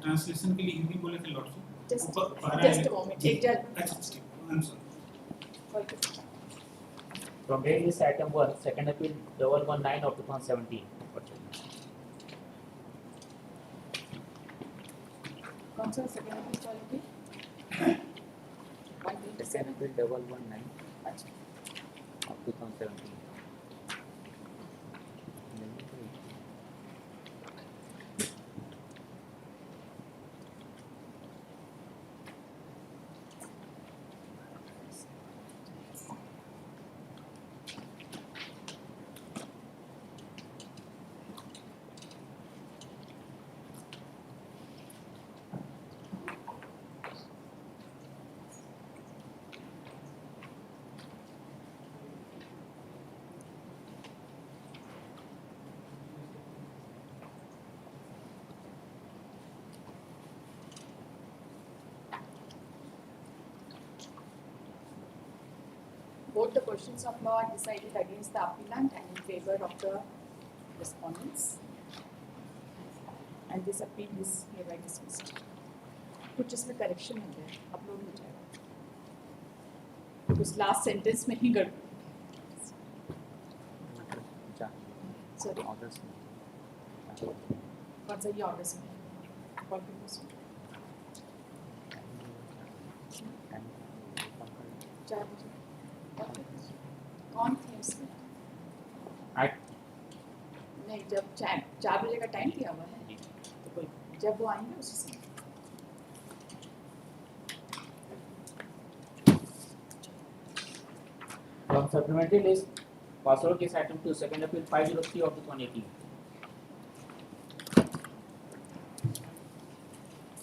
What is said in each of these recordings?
Translation के लिए हिंदी बोले थे लॉर्डशिप just a moment एक अच्छा I'm sorry From here is item 1, second appeal 119 of 2017. कौन सा सेकंड अपील चल रही Second appeal 119 अच्छा of 2017. Both the questions of law are decided against the appellant and in favor of the respondents. And this appeal is hereby dismissed. कुछ इसमें correction हो गया, upload हो जाएगा। उस last sentence में ही गड़बड़। Sorry. कौन सा ये August में? कौन सा? 4 बजे। कौन थे उसमें? नहीं जब 4 बजे का टाइम दिया हुआ है तो कोई जब वो आएंगे उसी समय From supplementary list, password case item 2, second appeal 503 of 2018.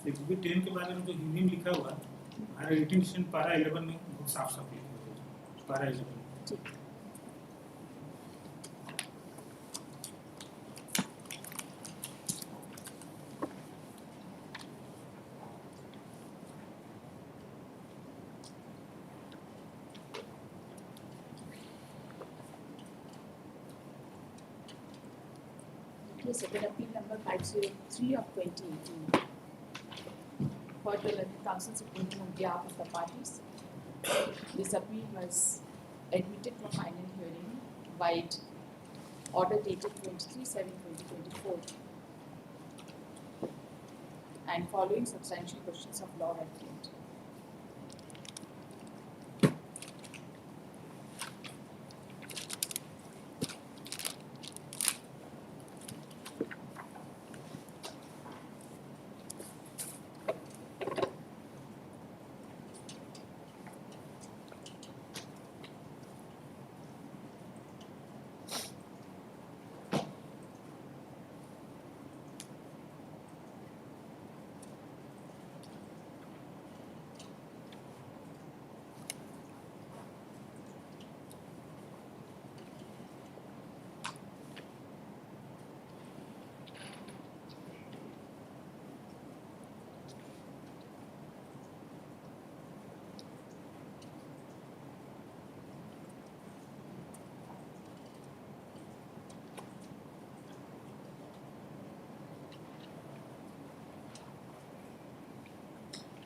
Exhibit 10 के बारे में जो हिंदी में लिखा हुआ हमारा रेटिंग सेक्शन पारा 11 में बहुत साफ साफ लिखा हुआ है पारा 11 ठीक second appeal number 503 of 2018 for the learned counsel submitted on behalf of the parties. This appeal was admitted for final hearing by order dated 23/7/2024 and following substantial questions of law at the end.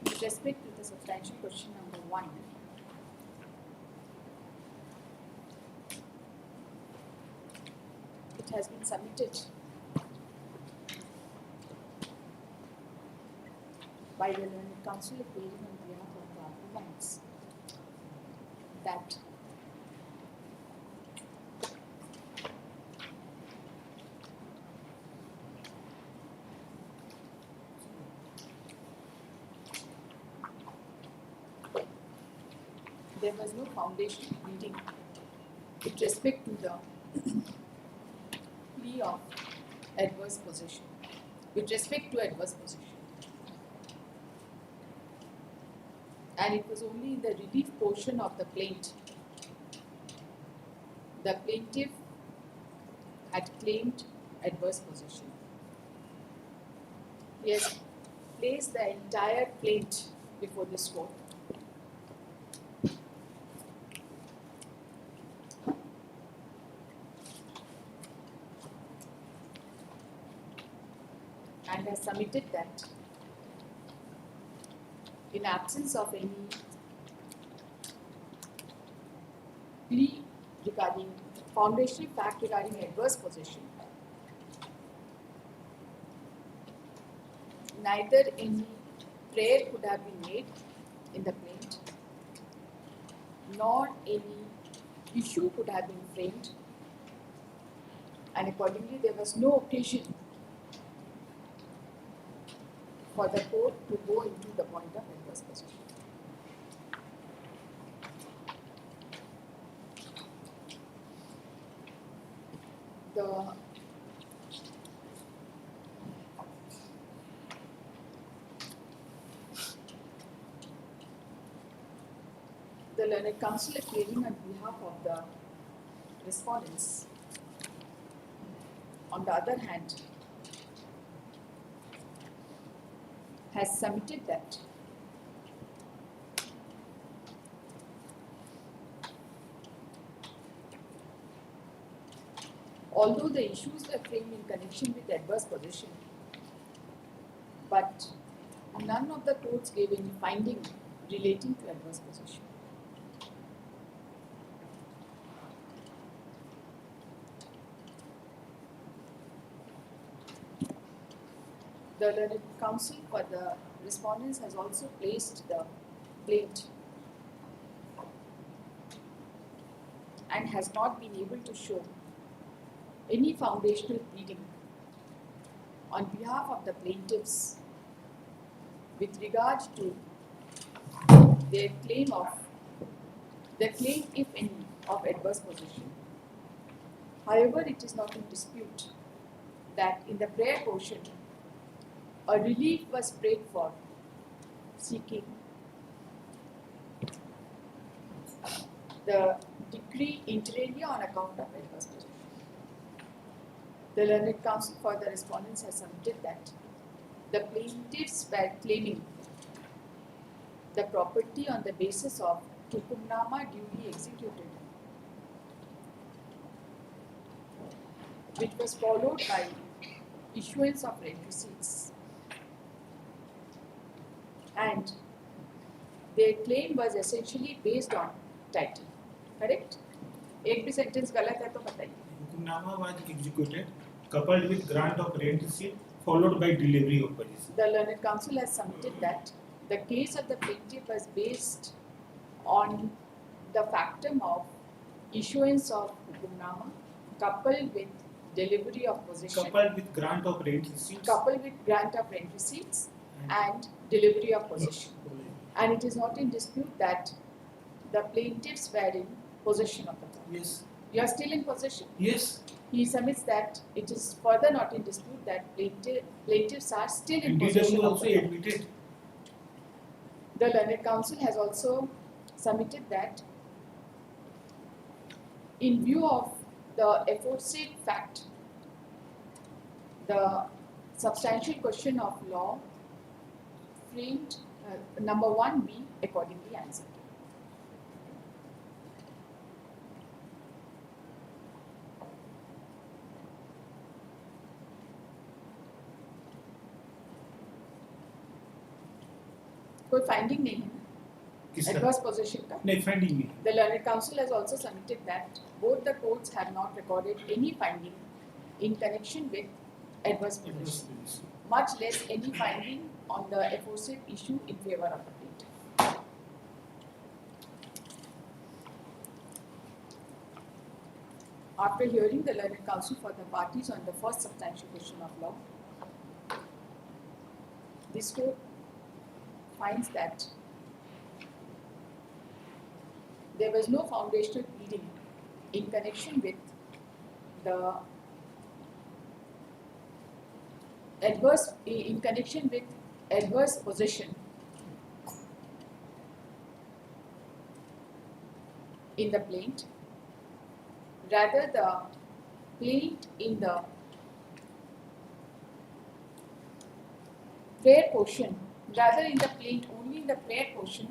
With respect to the substantial question number 1, it has been submitted by the learned counsel appearing on behalf of the appellants that there was no foundation pleading with respect to the plea of adverse possession, with respect to adverse possession. And it was only in the relief portion of the plaint. The plaintiff had claimed adverse possession. He has placed the entire plaint before this court. And has submitted that in absence of any plea regarding foundational fact regarding adverse possession, neither any prayer could have been made in the plaint, nor any issue could have been framed, and accordingly there was no occasion for the court to go into the point of adverse possession. The learned counsel appearing on behalf of the respondents, on the other hand, has submitted that although the issues were framed in connection with adverse possession, but none of the courts gave any finding relating to adverse possession. The learned counsel for the respondents has also placed the plaint and has not been able to show any foundational pleading on behalf of the plaintiffs with regard to their claim, if any, of adverse possession. However, it is not in dispute that in the prayer portion, a relief was prayed for, seeking the decree inter alia on account of adverse possession. The learned counsel for the respondents has submitted that the plaintiffs were claiming the property on the basis of hukumnama duly executed, which was followed by issuance of rent receipts, and their claim was essentially based on title. Correct? एक भी sentence गलत है तो बताइए. Hukumnama was executed, coupled with grant of rent receipt, followed by delivery of possession. The learned counsel has submitted that the case of the plaintiff was based on the factum of issuance of hukumnama coupled with delivery of possession, Coupled with grant of rent receipts. coupled with grant of rent receipts and delivery of possession. And it is not in dispute that the plaintiffs were in possession of the property. Yes. You are still in possession. Yes. He submits that it is further not in dispute that plaintiffs are still in possession DW of also the property. admitted. The learned counsel has also submitted that in view of the aforesaid fact, the substantial question of law framed number 1 be accordingly answered. कोई finding नहीं है किसका? adverse possession का. नहीं, finding नहीं. The learned counsel has also submitted that both the courts have not recorded any finding in connection with adverse possession, much less any finding on the aforesaid issue in favor of the plaintiff. After hearing the learned counsel for the parties on the first substantial question of law, this court finds that there was no foundational pleading in connection with the adverse possession in the plaint. Rather, the plaint in the prayer portion, rather in the plaint only in the prayer portion,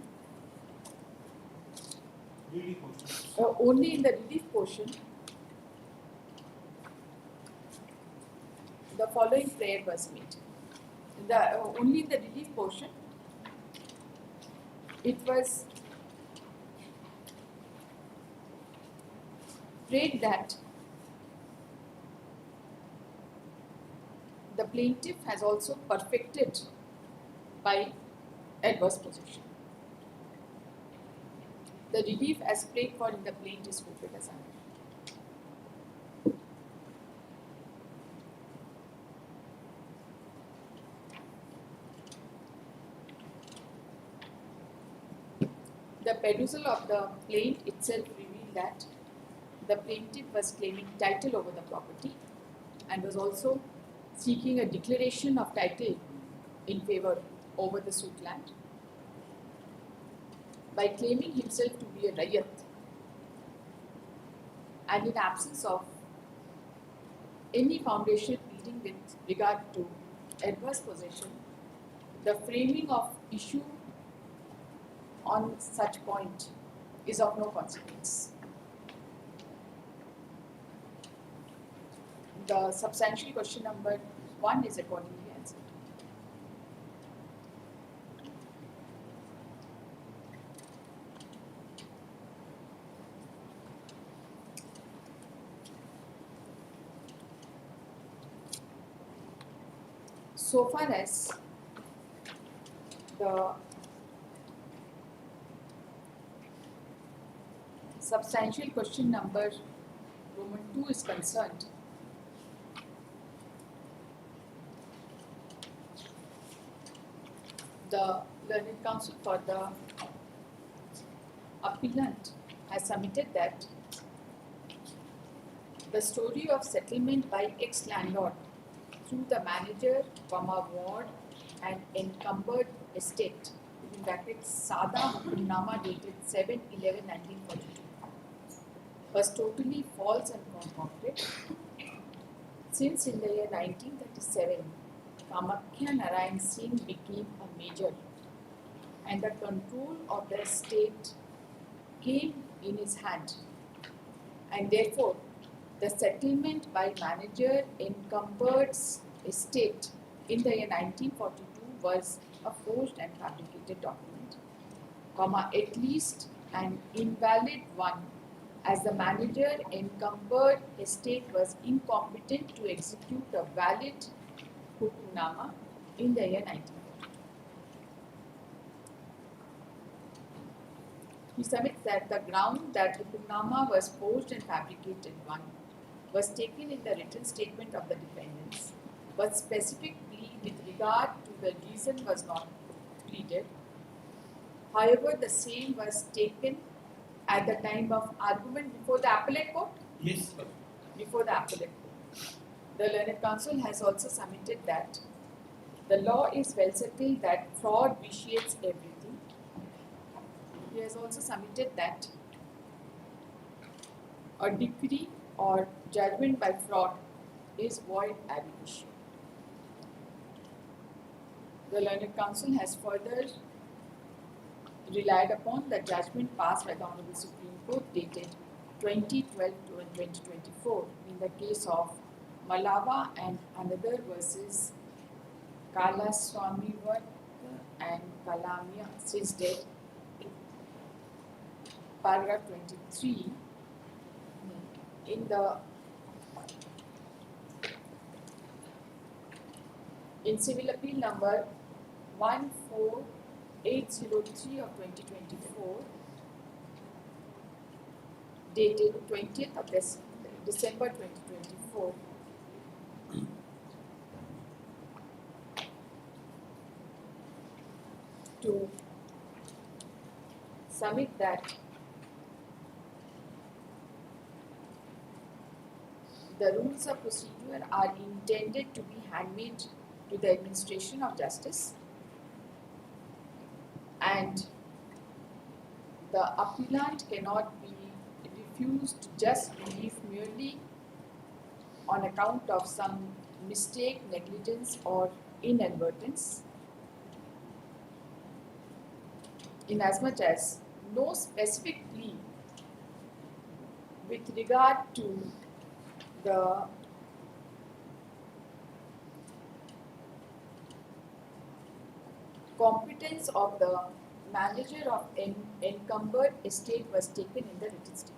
only in the relief portion, the following prayer was made. Only in the relief portion, it was prayed that the plaintiff has also perfected by adverse possession. The relief as prayed for in the plaint is quoted as under. The perusal of the plaint itself revealed that the plaintiff was claiming title over the property and was also seeking a declaration of title in favor over the suit land. By claiming himself to be a rayat and in absence of any foundation pleading with regard to adverse possession, the framing of issue on such point is of no consequence. The substantial question number 1 is accordingly answered. So far as the substantial question number Roman 2 is concerned, the learned counsel for the appellant has submitted that the story of settlement by ex-landlord through the manager, ward and encumbered estate, in brackets Sada Hukunnama dated 7/11/1942, was totally false and concocted, since in the year 1937, Kamakhya Narayan Singh became a major and the control of the estate came in his hand, and therefore the settlement by manager encumbered estate in the year 1942 was a forged and fabricated document, at least an invalid one, as the manager encumbered estate was incompetent to execute a valid hukunnama in the year 1942. He submits that the ground that hukunnama was forged and fabricated one was taken in the written statement of the defendants, but specifically with regard to the reason was not pleaded. However, the same was taken at the time of argument before the appellate court. Yes, sir. Before the appellate court. The learned counsel has also submitted that the law is well settled that fraud vitiates everything. He has also submitted that a decree or judgment by fraud is void ab initio. The learned counsel has further relied upon the judgment passed by the Honorable Supreme Court dated 2012 to 2024 in the case of Malava and another versus Kalaswamivat and Kalamia, since dead, paragraph 23 in the civil appeal number 14803 of 2024 dated 20th of December 2024 to submit that the rules of procedure are intended to be handmade to the administration of justice, and the appellant cannot be refused just relief merely on account of some mistake, negligence or inadvertence, inasmuch as no specific plea with regard to the competence of the manager of encumbered estate was taken in the written statement.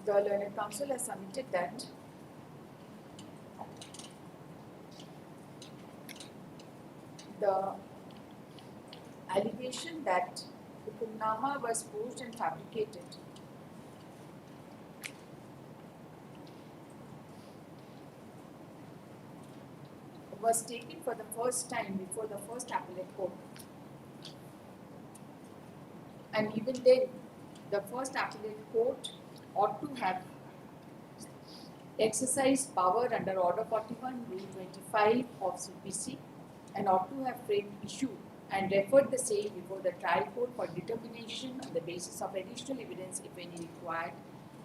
The learned counsel has submitted that the allegation that Hukumnama was forged and fabricated was taken for the first time before the first appellate court. And even then, the first appellate court ought to have exercised power under Order 41, Rule 25 of CPC and ought to have framed issue and referred the same before the trial court for determination on the basis of additional evidence, if any required,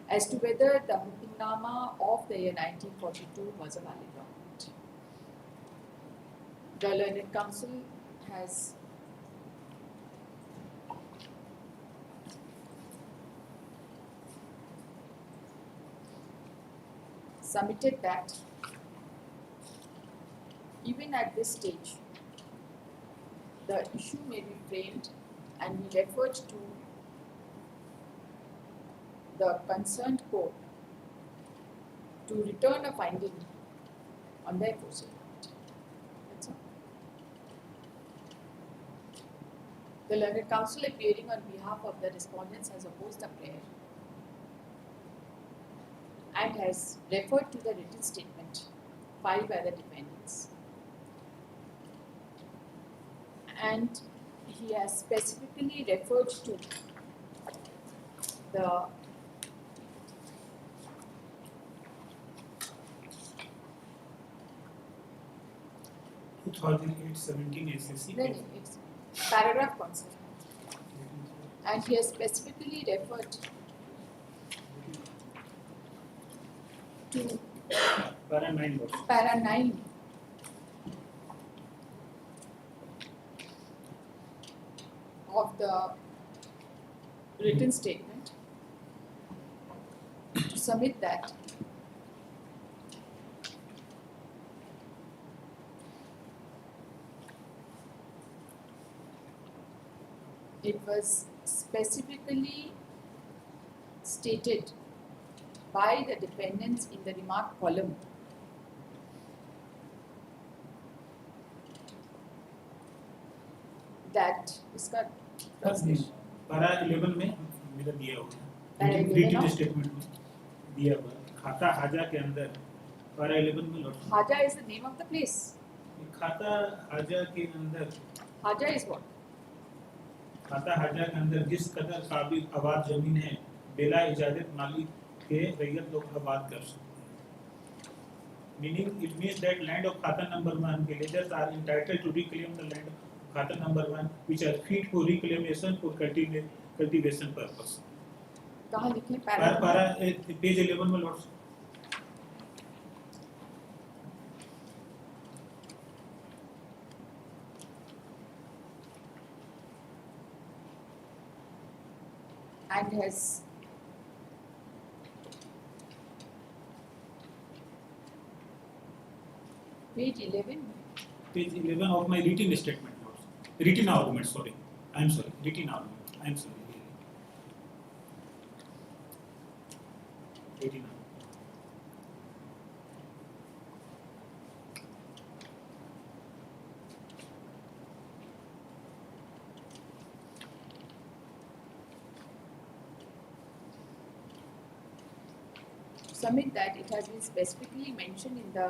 as to whether the Hukumnama of the year 1942 was a valid document. The learned counsel has submitted that even at this stage, the issue may be framed, and he referred to the concerned court to return a finding on the aforesaid point. That's all. The learned counsel appearing on behalf of the respondents has opposed the prayer and has referred to the written statement filed by the defendants. And he has specifically referred to the 2008-17 SSC. no, it's paragraph concept. And he has specifically referred to Para 9 words. para 9 of the written statement to submit that it was specifically stated by the defendants in the remark column that इसका translation para 11 में मेरा दिया हुआ Para है 11 रिटिन में? Statement में दिया हुआ है। खाता हाजा के अंदर para 11 में लौट Haja is the name of the place. खाता हाजा के अंदर Haja is what? खाता हाजा के अंदर जिस कदर काबिल आबाद जमीन है बिला इजाजत मालिक के रैयत लोग आबाद कर सकते हैं। Meaning it means that land of खाता number 1 villagers are entitled to reclaim the land of खाता number 1 which are fit for reclamation for cultivation purpose. कहाँ लिखे? para पेज 11 में लौट And has page 11 page 11 of my written statement notes. Written argument, sorry. I am sorry. Written argument. I am sorry. Written argument. submit that it has been specifically mentioned in the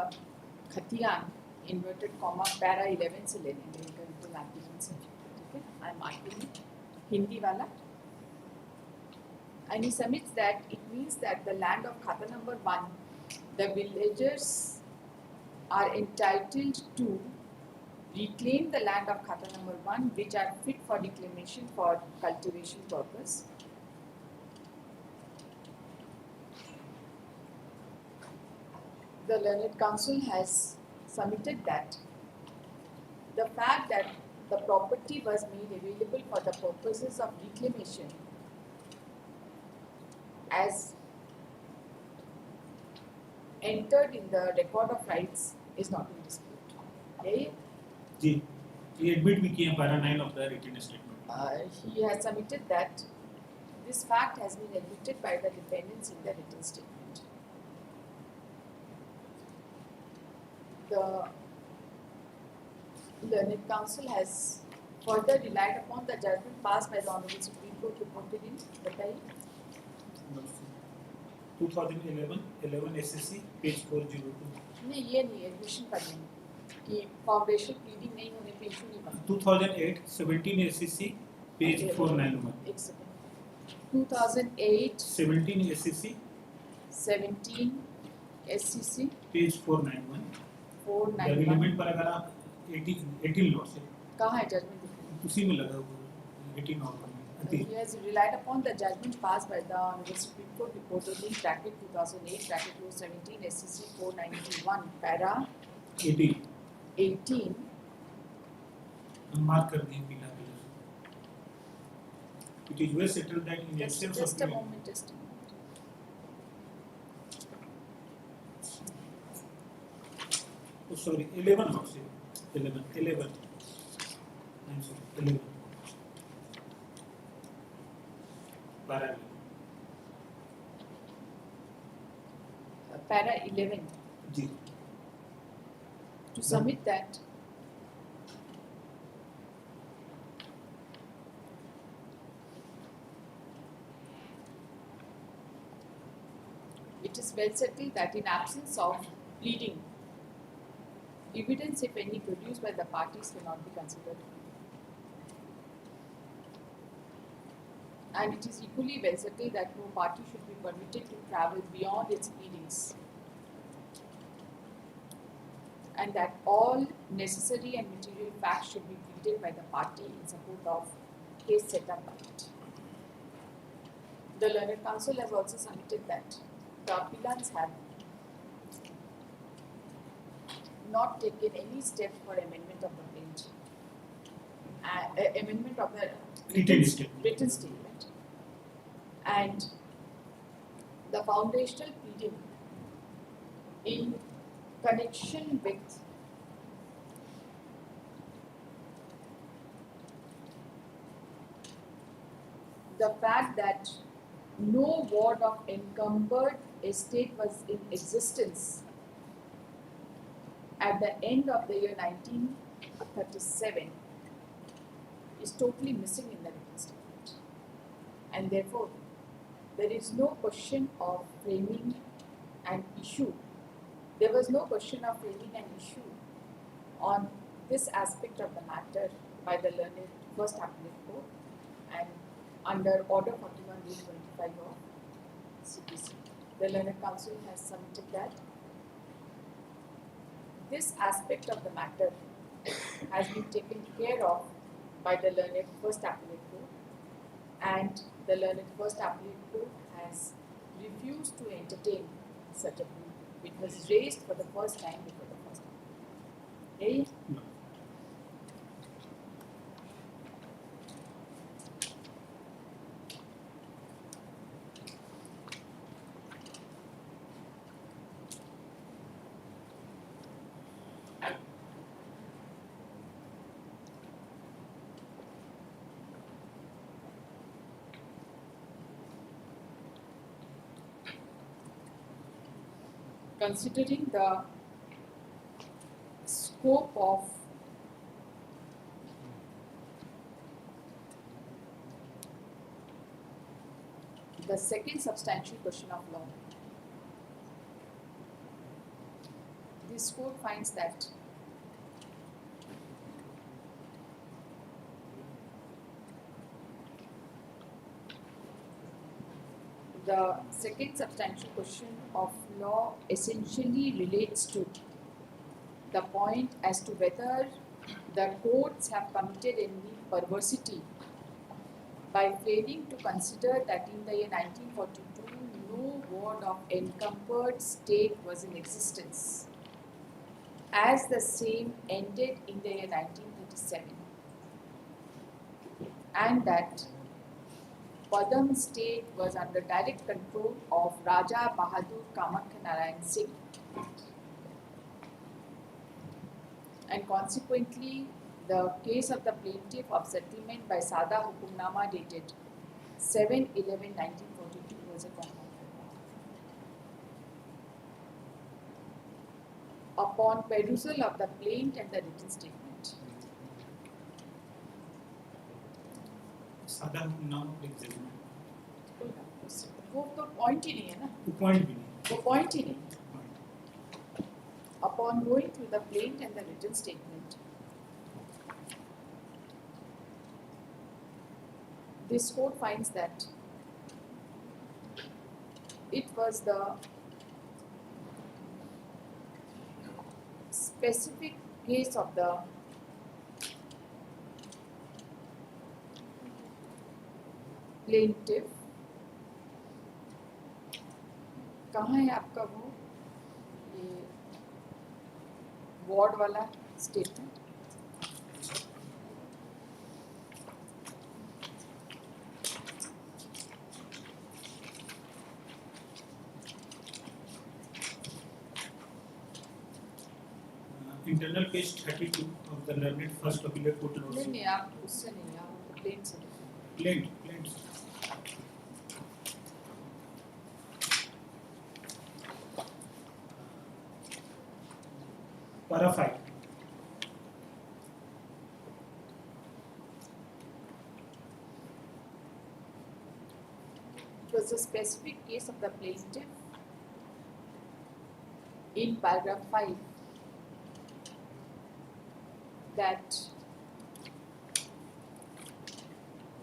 Khatiyan inverted comma para 11 से ले लेंगे इनका तो application certificate, ठीक है? I am marking it Hindi वाला. And he submits that it means that the land of Khata number 1, the villagers are entitled to reclaim the land of Khata number 1 which are fit for reclamation for cultivation purpose. The learned counsel has submitted that the fact that the property was made available for the purposes of reclamation as entered in the record of rights is not in dispute. Okay? जी ये admit भी किए हैं para 9 of the written statement He has submitted that this fact has been admitted by the defendants in the written statement. The learned counsel has further relied upon the judgment passed by the Honorable Supreme Court reported in बताइए 2011 11 SSC page 402 नहीं ये नहीं admission पढ़ने में कि foundation pleading नहीं होने पे इशू नहीं बनता 2008 17 SSC पेज 491 एक second 2008 17 SSC 17 SCC page 491 the 491 relevant पर अगर आप 18 लॉ से कहाँ है जजमेंट? उसी में लगा हुआ 18 और He has relied upon the judgment passed by the Honorable Supreme Court reported in bracket 2008 bracket 17 SCC 491 para 18 18 हम मार्क कर देंगे पीला colour it is well settled that in absence just a of moment just a moment. Sorry 11 law से 11 I am sorry 11 12 Para 11 जी to submit that it is well settled that in absence of pleading, evidence, if any, produced by the parties cannot be considered. And it is equally well settled that no party should be permitted to travel beyond its pleadings. And that all necessary and material facts should be pleaded by the party in support of case set up by it. The learned counsel has also submitted that the appellants have not taken any steps for amendment of the bench, amendment of the written statement, and the foundational pleading in connection with the fact that no ward of encumbered estate was in existence at the end of the year 1937 is totally missing in the written statement. And therefore, there is no question of framing an issue. There was no question of framing an issue on this aspect of the matter by the learned First Appellate Court and under Order 41-25 of CPC. The learned counsel has submitted that this aspect of the matter has been taken care of by the learned First Appellate Court, and the learned First Appellate Court has refused to entertain such a plea. It was raised for the first time before the first time. Okay? No. Considering the scope of the second substantial question of law, this court finds that the second substantial question of law essentially relates to the point as to whether the courts have committed any perversity by failing to consider that in the year 1942 no ward of encumbered state was in existence, as the same ended in the year 1937, and that Padam state was under direct control of Raja Bahadur Kamakhya Narayan Singh, and and consequently the case of the plaintiff of settlement by Sada Hukumnama dated 7/11/1942 was a compound. Upon perusal of the plaint and the written statement, सादा नाम लिख देना, वो तो point ही नहीं है ना, वो पॉइंट भी नहीं, वो पॉइंट ही नहीं. Upon going through the plaint and the written statement, this court finds that it was the specific case of the plaintiff. कहाँ है आपका वो ये वार्ड वाला statement? Internal page 32 of the learned first appellate court नहीं notes. नहीं, आप उससे नहीं, आप प्लेन से लिखो. Plaint. Para 5. It was a specific case of the plaintiff in paragraph 5 that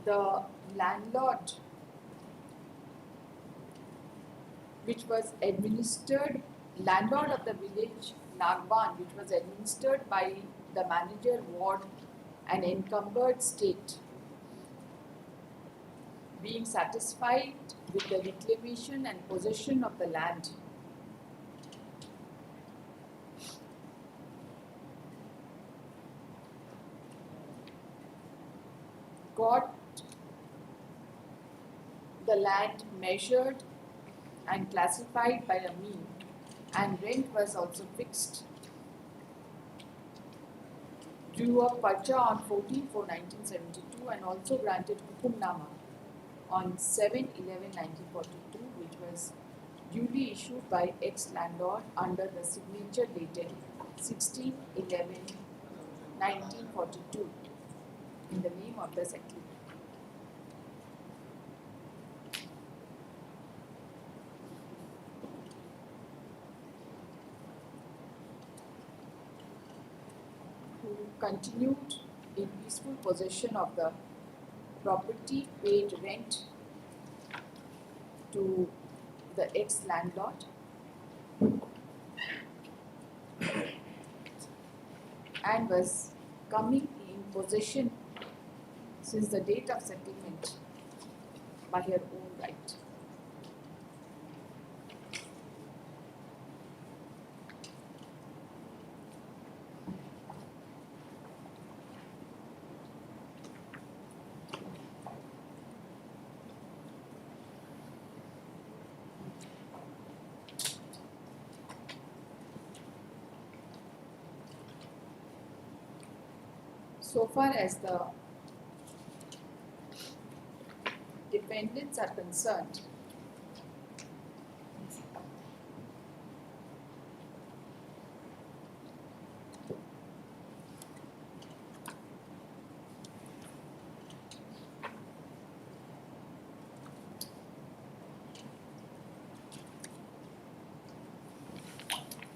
the landlord which was administered, landlord of the village Nagban, which was administered by the manager ward and encumbered state, being satisfied with the reclamation and possession of the land, got the land measured and classified by a mean, and rent was also fixed, drew a parcha on 14/4/1972 and also granted hukumnama on 7/11/1942, which was duly issued by ex-landlord under the signature dated 16/11/1942 in the name of the settler. Who continued in peaceful possession of the property, paid rent to the ex-landlord, and was coming in possession since the date of settlement by her own right. So far as the defendants are concerned,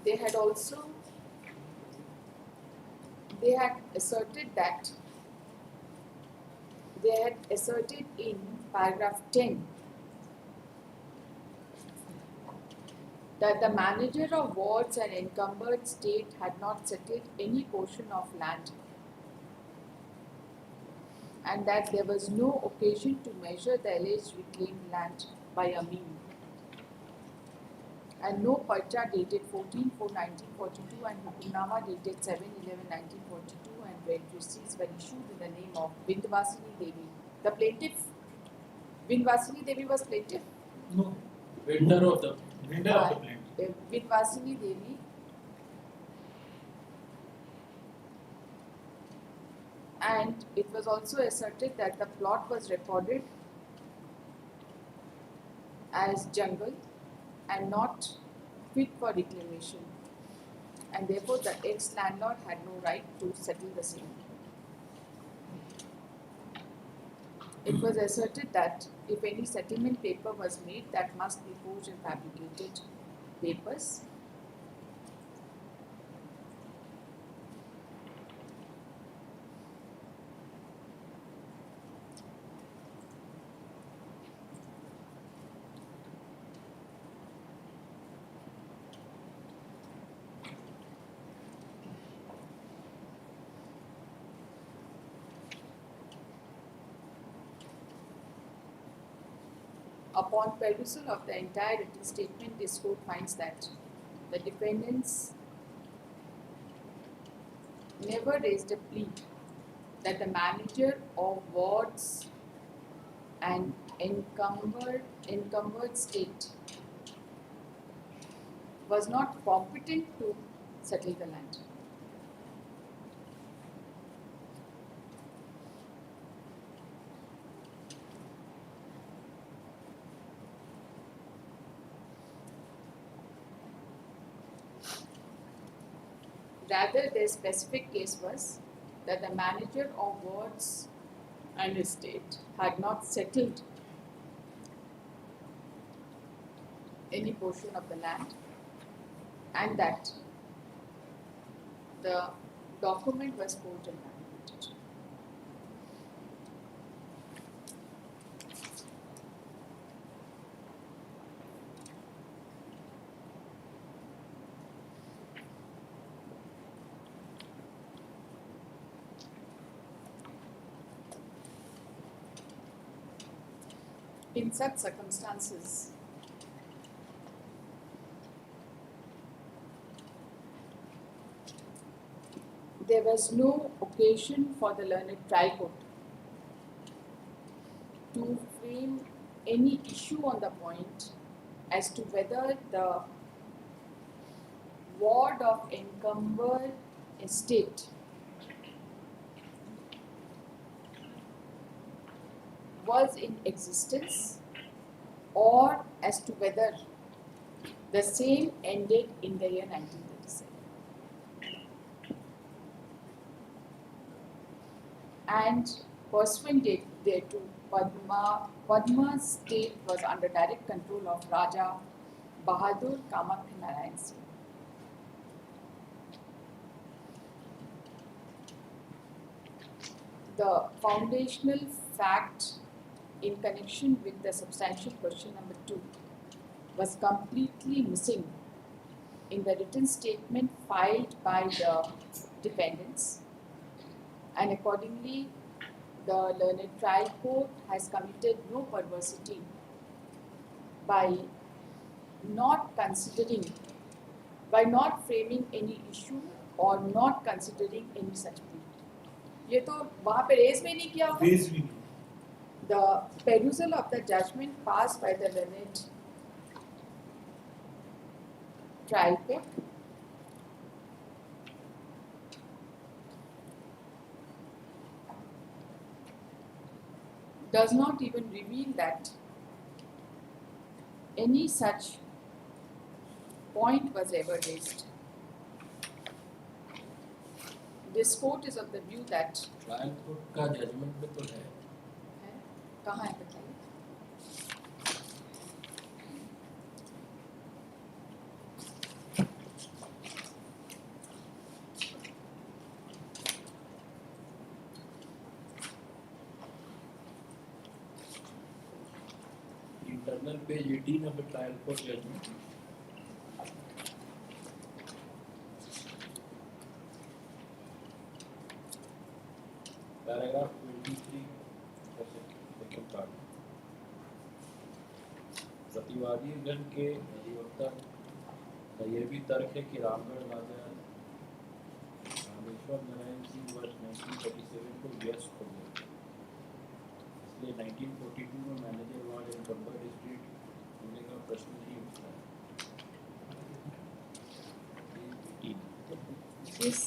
they had asserted in paragraph 10 that the manager of wards and encumbered state had not settled any portion of land, and that there was no occasion to measure the alleged reclaimed land by a mean, and no parcha dated 14/4/1942 and hukumnama dated 7/11/1942 and rent receipts were issued in the name of Vindhyasini Devi. The plaintiff, Vindhyasini Devi was plaintiff. No, Vendor of the vendor of the plant. Vindhyasini Devi And it was also asserted that the plot was recorded as jungle and not fit for reclamation, and therefore the ex-landlord had no right to settle the same. It was asserted that if any settlement paper was made, that must be forged and fabricated papers. Upon perusal of the entire written statement, this court finds that the defendants never raised a plea that the manager of wards and encumbered state was not competent to settle the land. Rather, their specific case was that the manager of wards and estate had not settled any portion of the land, and that the document was forged and fabricated. In such circumstances, there was no occasion for the learned trial court to frame any issue on the point as to whether the ward of encumbered estate was in existence, or as to whether the same ended in the year 1937. And pursuant thereto, Padma's state was under direct control of Raja Bahadur Kamakhya Narayan Singh. The foundational fact in connection with the substantial question number 2 was completely missing in the written statement filed by the defendants, and accordingly the learned trial court has committed no perversity by not framing any issue or not considering any such plea. ये तो वहाँ पे raise में नहीं किया होगा. Raise भी नहीं. The perusal of the judgment passed by the learned trial court does not even reveal that any such point was ever raised. This court is of the view that trial court का judgement में तो है कहाँ है बताइए. Internal page 18 of the trial court judgment. Paragraph 23 second part. प्रतिवादी गण के अधिवक्ता का यह भी तर्क है कि रामगढ़ राजा रामेश्वर नारायण सिंह वर्ष 1937 को व्यस्त हो गए, इसलिए 1942 में मैनेजर वार्ड एंड कंबर डिस्ट्रिक्ट होने का प्रश्न नहीं उठता है. This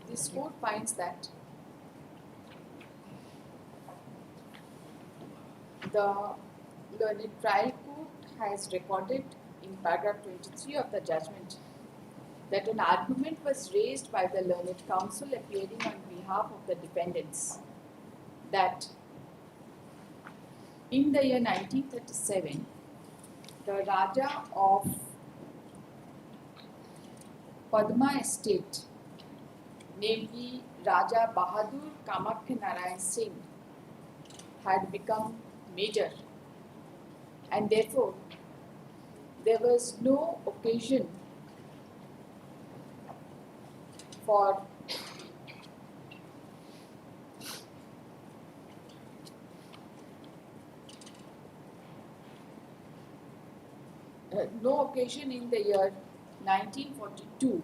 This court finds that the learned trial court has recorded in paragraph 23 of the judgment that an argument was raised by the learned counsel appearing on behalf of the defendants that in the year 1937, the Raja of Padma estate, namely Raja Bahadur Kamakhya Narayan Singh, had become major, and therefore there was no occasion for no occasion in the year 1942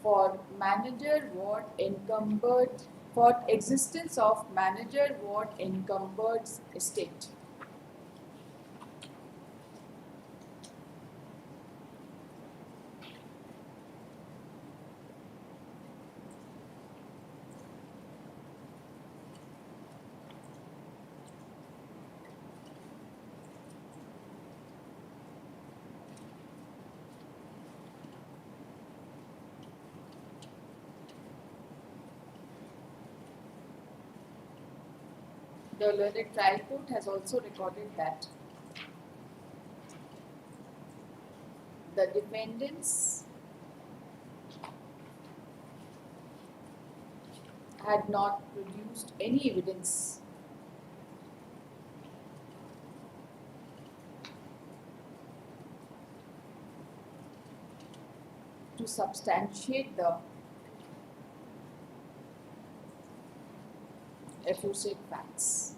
for manager ward encumbered for existence of manager ward encumbered estate. The learned trial court has also recorded that the defendants had not produced any evidence to substantiate the aforesaid facts.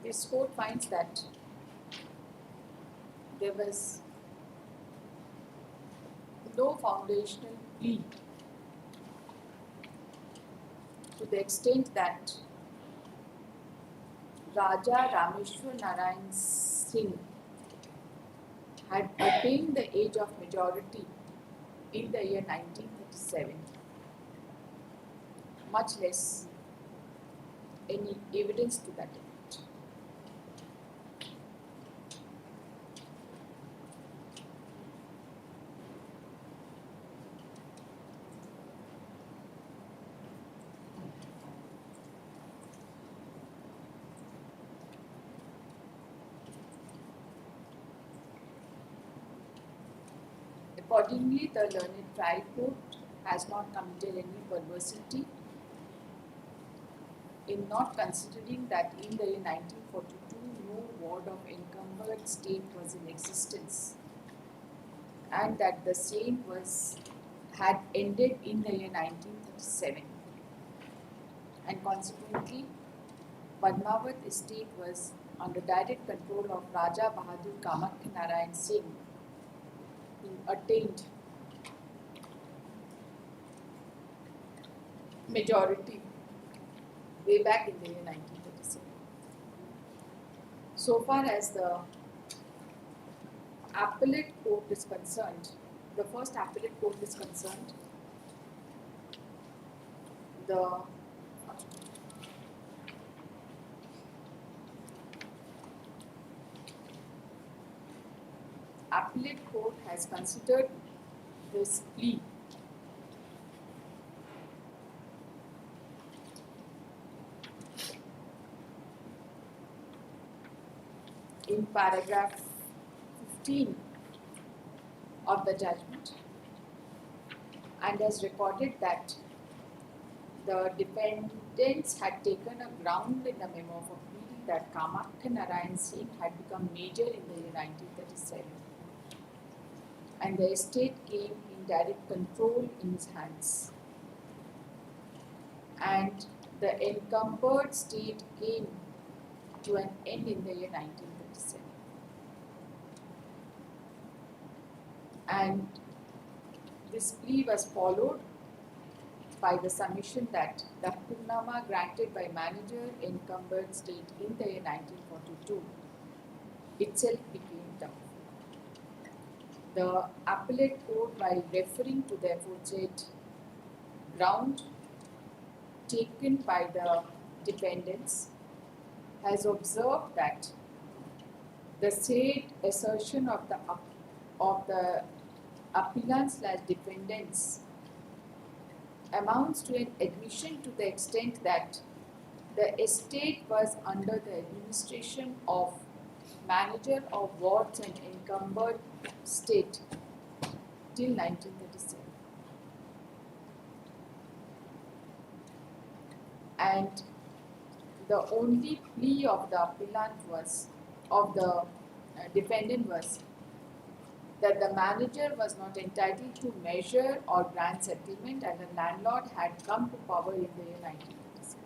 this court finds that there was no foundational plea to the extent that Raja Rameshwar Narayan Singh had attained the age of majority in the year 1937, much less any evidence to that effect. Accordingly, the learned trial court has not committed any perversity in not considering that in the year 1942 no ward of encumbered state was in existence and that the same had ended in the year 1937, and consequently Padmavat estate was under direct control of Raja Bahadur Kamakya Narayan Singh, who attained majority way back in the year 1937. So far as the appellate court is concerned, the first appellate court is concerned, the appellate court has considered this plea in paragraph 15 of the judgment and has recorded that the defendants had taken a ground in the memo of appeal that Kamakya Narayan Singh had become major in the year 1937 and the estate came in direct control in his hands, and the encumbered state came to an end in the year 1937. And this plea was followed by the submission that the hukunnama granted by manager encumbered state in the year 1942 itself became doubtful. The appellate court, while referring to the aforesaid ground taken by the defendants, has observed that the said assertion of the appellant/defendants amounts to an admission to the extent that the estate was under the administration of manager of wards and encumbered state till 1937. And the only plea of the defendant was that the manager was not entitled to measure or grant settlement and the landlord had come to power in the year 1937.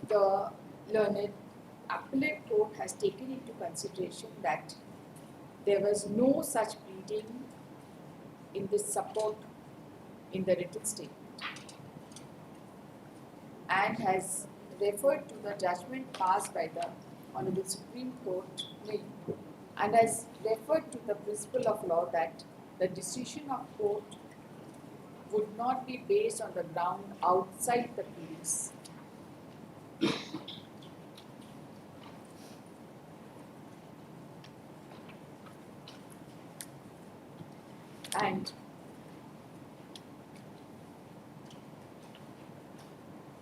The learned appellate court has taken into consideration that there was no such pleading in this support in the written statement and has referred to the judgment passed by the Honorable Supreme Court and has referred to the principle of law that the decision of court would not be based on the ground outside the pleadings. And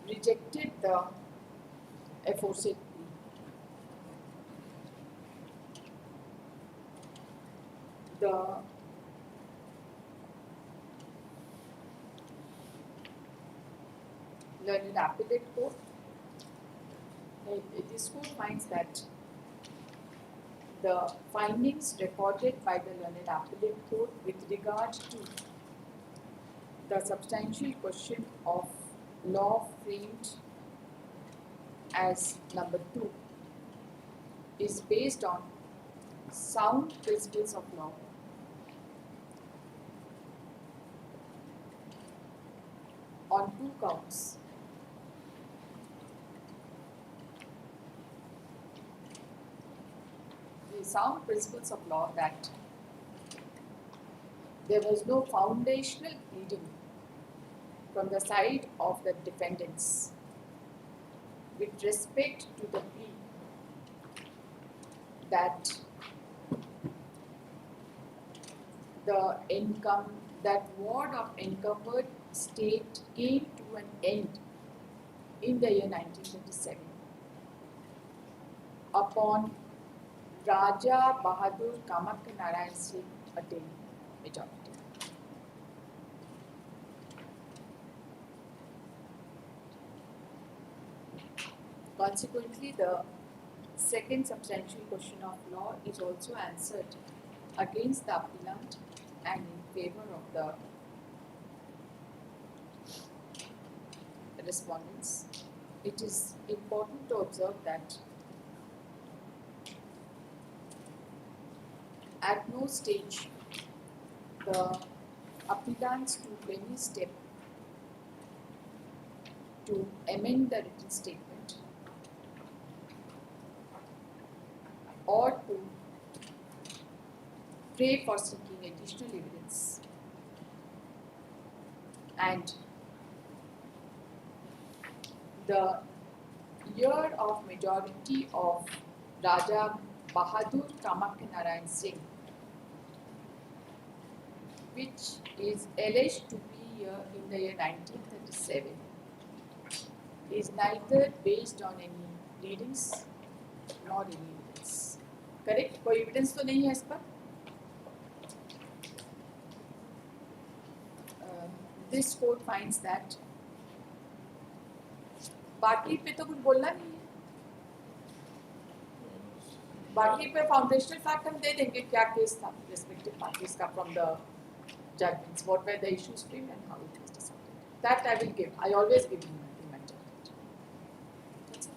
rejected the aforesaid plea. The learned appellate court, this court finds that the findings recorded by the learned appellate court with regard to the substantial question of law framed as number 2 is based on sound principles of law on 2 counts. The sound principles of law that there was no foundational pleading from the side of the defendants with respect to the plea that that ward of encumbered state came to an end in the year 1927 upon Raja Bahadur Kamak Narayan Singh attaining majority. Consequently, the second substantial question of law is also answered against the appellant and in favor of the respondents. It is important to observe that at no stage the appellants took any step to amend the written statement or to pray for seeking additional evidence. And the year of majority of Raja Bahadur Kamak Narayan Singh, which is alleged to be here in the year 1937, is neither based on any pleadings nor any evidence. Correct? कोई evidence तो नहीं है इस पर? This court finds that बाकी पे तो कुछ बोलना नहीं है. बाकी पे फाउंडेशनल फैक्ट हम दे देंगे क्या केस था respective parties का from the judgments, what were the issues framed and how it was decided. That I will give. I always give in my judgment. That's it.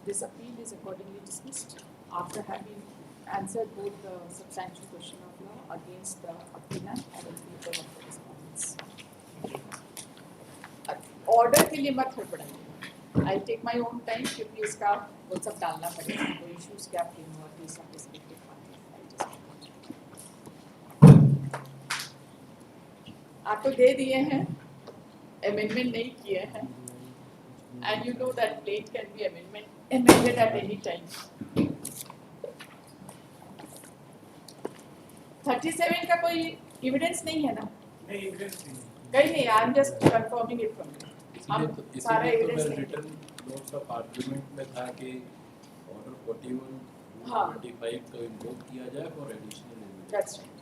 This appeal is accordingly dismissed after having answered both the substantial question of law against the appellant and in favor of the respondents. Order के लिए मत हड़बड़ाइए. I'll take my own time क्योंकि इसका वो सब डालना पड़ेगा. वो issues क्या framework ये सब respective parties. आपको दे दिए हैं, amendment नहीं किए हैं, and you know that plate can be amended at any time. 37 का कोई evidence नहीं है ना? नहीं evidence नहीं. कहीं नहीं. I'm just confirming it from you. हम सारा evidence नहीं. रिटन नोट्स ऑफ आर्गुमेंट में था कि ऑर्डर 41 हाँ. 25 को इन्वोक किया जाए for additional evidence. That's right.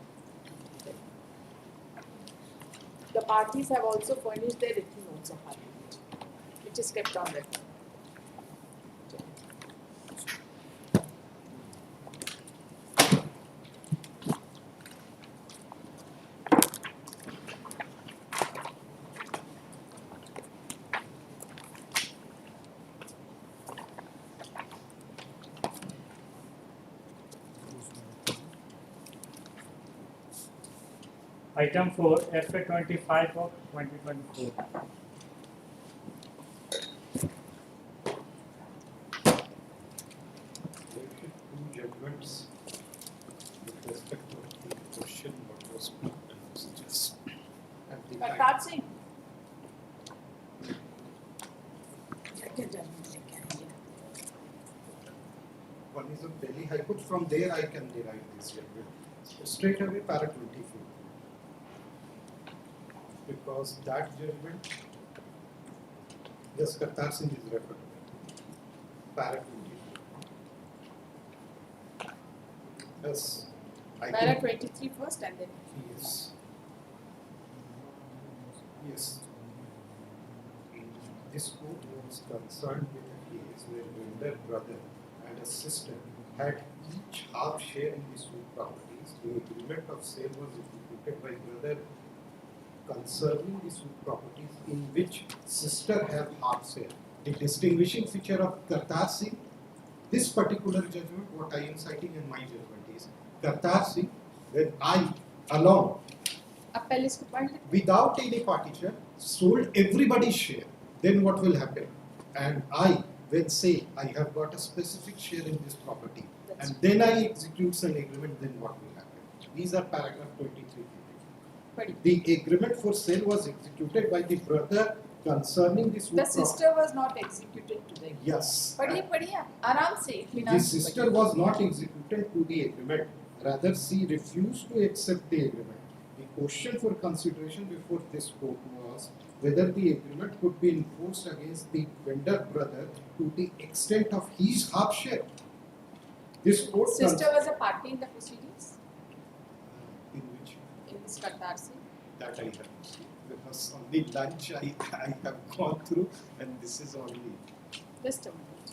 The parties have also furnished their written notes of argument, which is kept on record. Item 4, FA 25 of 2024. Two judgments with respect to the question what was put and messages. At the time, Kartar Singh. Second judgment लेके आएंगे. one is of Delhi High Court. From there I can derive this judgment. Straight away, para 24. Because that judgment, yes, Kartar Singh is referred to. Para 24. Yes, I Para think. 23 first and then. Yes. Yes. This court was concerned with a case where elder brother and a sister had each half share in the two properties. The agreement of sale was executed by brother concerning the suit properties in which sister have half share. The distinguishing feature of Kartar Singh, this particular judgment, what I am citing in my judgment is Kartar Singh, when I alone, अब पहले इसको पढ़ लेते without any partition, sold everybody's share, then what will happen? And I, when say I have got a specific share in this property, That's and then I execute an agreement, then what will happen? These are paragraph 23. पढ़िए. The agreement for sale was executed by the brother concerning this. The sister was not executed to the. Yes. पढ़िए पढ़िए आराम से The इत्मीनान से sister पढ़िए. was not executed to the agreement. Rather, she refused to accept the agreement. The question for consideration before this court was whether the agreement could be enforced against the vendor brother to the extent of his half share. This court Sister was a party in the proceedings in which in this Kartar Singh. that I have seen. Because on the lunch I have gone through, and this is only. Just a minute.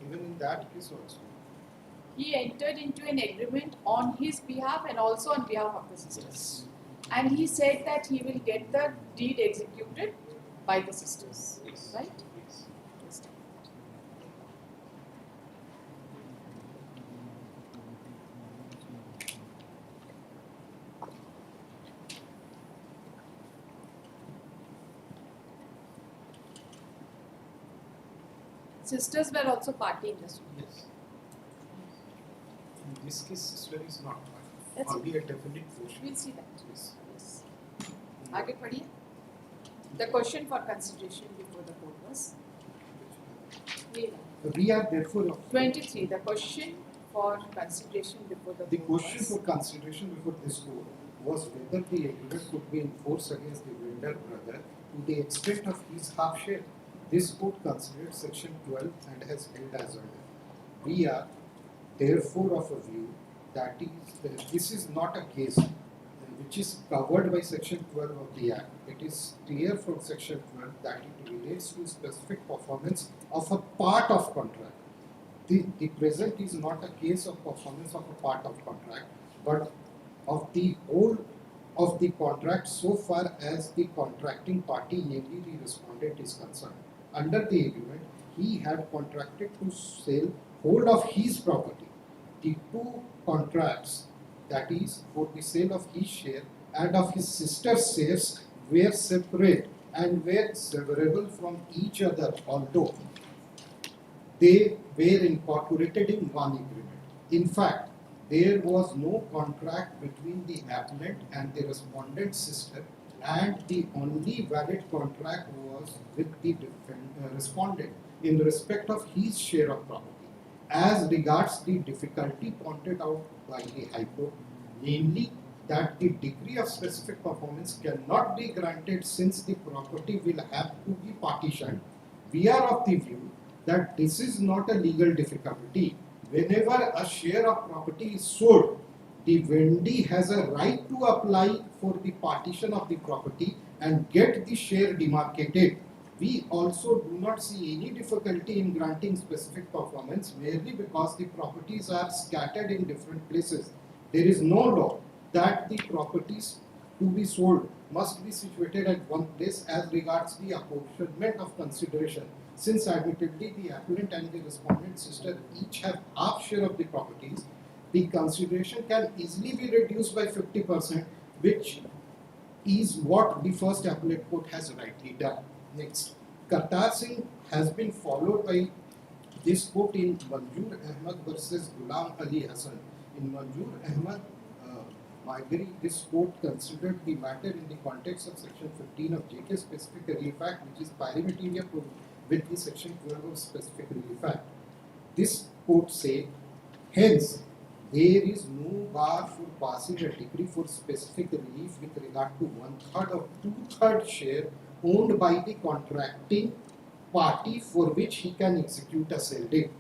Even in that case also. He entered into an agreement on his behalf and also on behalf of the sisters. And he said that he will get the deed executed by the sisters. Yes. Right? Yes. Just a minute. Sisters were also party in the suit. Yes. In this case, sister is not part. That's Only a definite portion. We'll see that. Yes. Yes. आगे पढ़िए. The question for consideration before the court was ये ला. We are therefore of 23. The question for consideration before the the court question was for consideration before this court was whether the agreement could be enforced against the vendor brother to the extent of his half share. This court considered section 12 and has held as under. We are therefore of a view that this is not a case which is covered by section 12 of the Act. It is clear from section 12 that it relates to specific performance of a part of contract. The present is not a case of performance of a part of contract, but of the whole of the contract so far as the contracting party, namely the respondent, is concerned. Under the agreement, he had contracted to sell whole of his property. The two contracts, that is, for the sale of his share and of his sister's shares, were separate and were severable from each other, although they were incorporated in one agreement. In fact, there was no contract between the appellant and the respondent's sister, and the only valid contract was with the respondent in respect of his share of property. As regards the difficulty pointed out by the High Court, namely that the degree of specific performance cannot be granted since the property will have to be partitioned, we are of the view that this is not a legal difficulty. Whenever a share of property is sold, the vendee has a right to apply for the partition of the property and get the share demarcated. We also do not see any difficulty in granting specific performance merely because the properties are scattered in different places. There is no law that the properties to be sold must be situated at one place as regards the apportionment of consideration. Since admittedly the appellant and the respondent sister each have half share of the properties, the consideration can easily be reduced by 50%, which is what the first appellate court has rightly done. Next, Kartar Singh has been followed by this court in Manzoor Ahmad versus Ghulam Ali Hassan. In Manzoor Ahmad, Magri, this court considered the matter in the context of section 15 of JK Specific Relief Act, which is pari materia with the section 12 of Specific Relief Act. This court said, hence, there is no bar for passing a decree for specific relief with regard to 1/3 or 2/3 share owned by the contracting party for which he can execute a sale deed.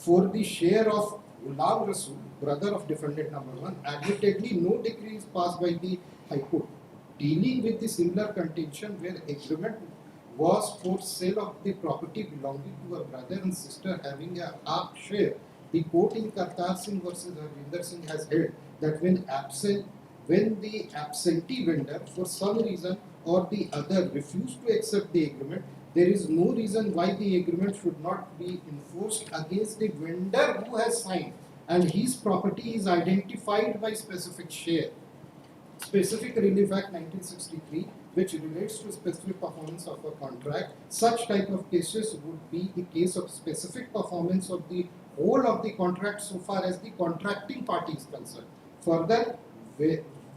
For the share of Ghulam Rasool, brother of defendant number 1, admittedly no decree is passed by the High Court. Dealing with the similar contention where agreement was for sale of the property belonging to a brother and sister having a half share, the court in Kartar Singh versus Harvinder Singh has held that when the absentee vendor for some reason or the other refused to accept the agreement, there is no reason why the agreement should not be enforced against the vendor who has signed and his property is identified by specific share. Specific Relief Act 1963, which relates to specific performance of a contract, such type of cases would be the case of specific performance of the whole of the contract so far as the contracting party is concerned. Further,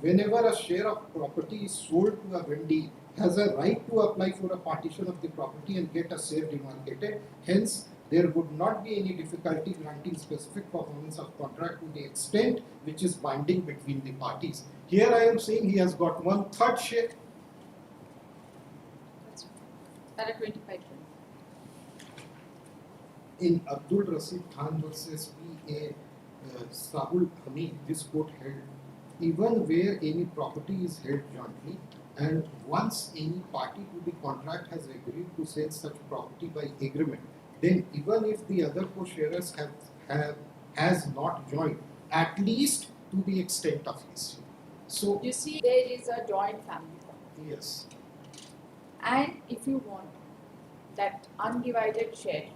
whenever a share of property is sold to a vendee, has a right to apply for a partition of the property and get a share demarcated. Hence, there would not be any difficulty granting specific performance of contract to the extent which is binding between the parties. Here I am saying he has got 1/3 share. That's right. At a 25. In Abdul Rasid Khan versus P.A. Sahul Hamid, this court held, even where any property is held jointly, and once any party to the contract has agreed to sell such property by agreement, then even if the other co-sharers has not joined, at least to the extent of his share. So You see, there is a joint family property. yes, And if you want that undivided share,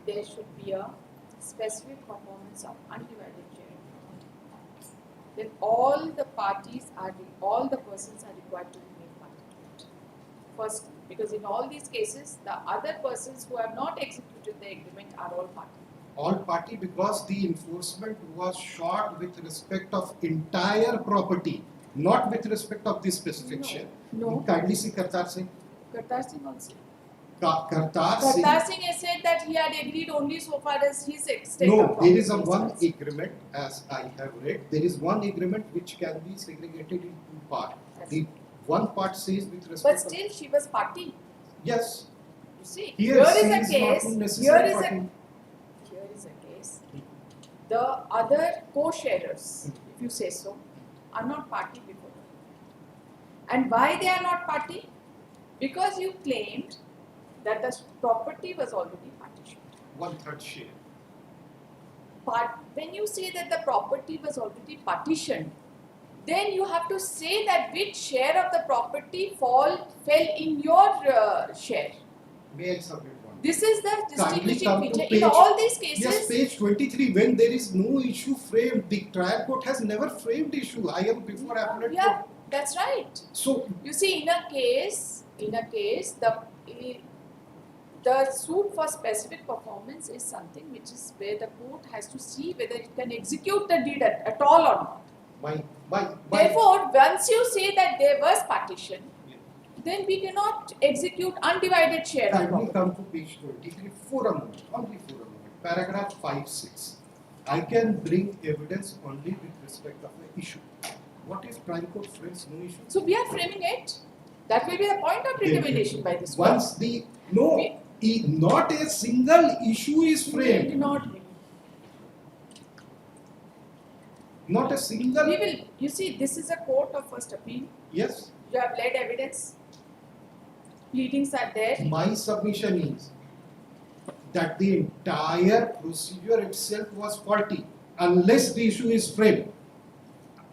there should be a specific performance of undivided share. Then all the persons are required to be made party to it. First, because in all these cases, the other persons who have not executed the agreement are all party. all party because the enforcement was short with respect of entire property, not with respect of the specific share. No. Kindly see Kartar Singh. Kartar Singh also. Kartar Singh. Kartar Singh has said that he had agreed only so far as his extent No, of there is a property one concerned. agreement, as I have read, there is one agreement which can be segregated in two parts. The one part says with respect But of, still, she was party. yes, You see, here here she is a is case. not necessary Here is party. a case. The other co-sharers, if you say so, are not party before. And why they are not party? Because you claimed that the property was already partitioned. 1/3 share. When you say that the property was already partitioned, then you have to say that which share of the property fell in your share. May I submit one? This is the Kindly distinguishing come to feature. page- In all these cases, Yes, page 23, when there is no issue framed, the trial court has never framed issue. I am before appellate yeah, court. that's right. So, You see, in a case, the suit for specific performance is something which is where the court has to see whether it can execute the deed at all or not. my Therefore, once you say that there was partition, Yeah. then we cannot execute undivided share of kindly property. come to page 23 for a moment, only for a moment. Paragraph 5(6). I can bring evidence only with respect of the issue. What if trial court frames no issue? So we are framing it. That will be the point of determination by this court. Once not a single issue is We framed. do not. Not a single. We will. You see, this is a court of first appeal. Yes. You have led evidence. Pleadings are there. My submission is that the entire procedure itself was faulty unless the issue is framed.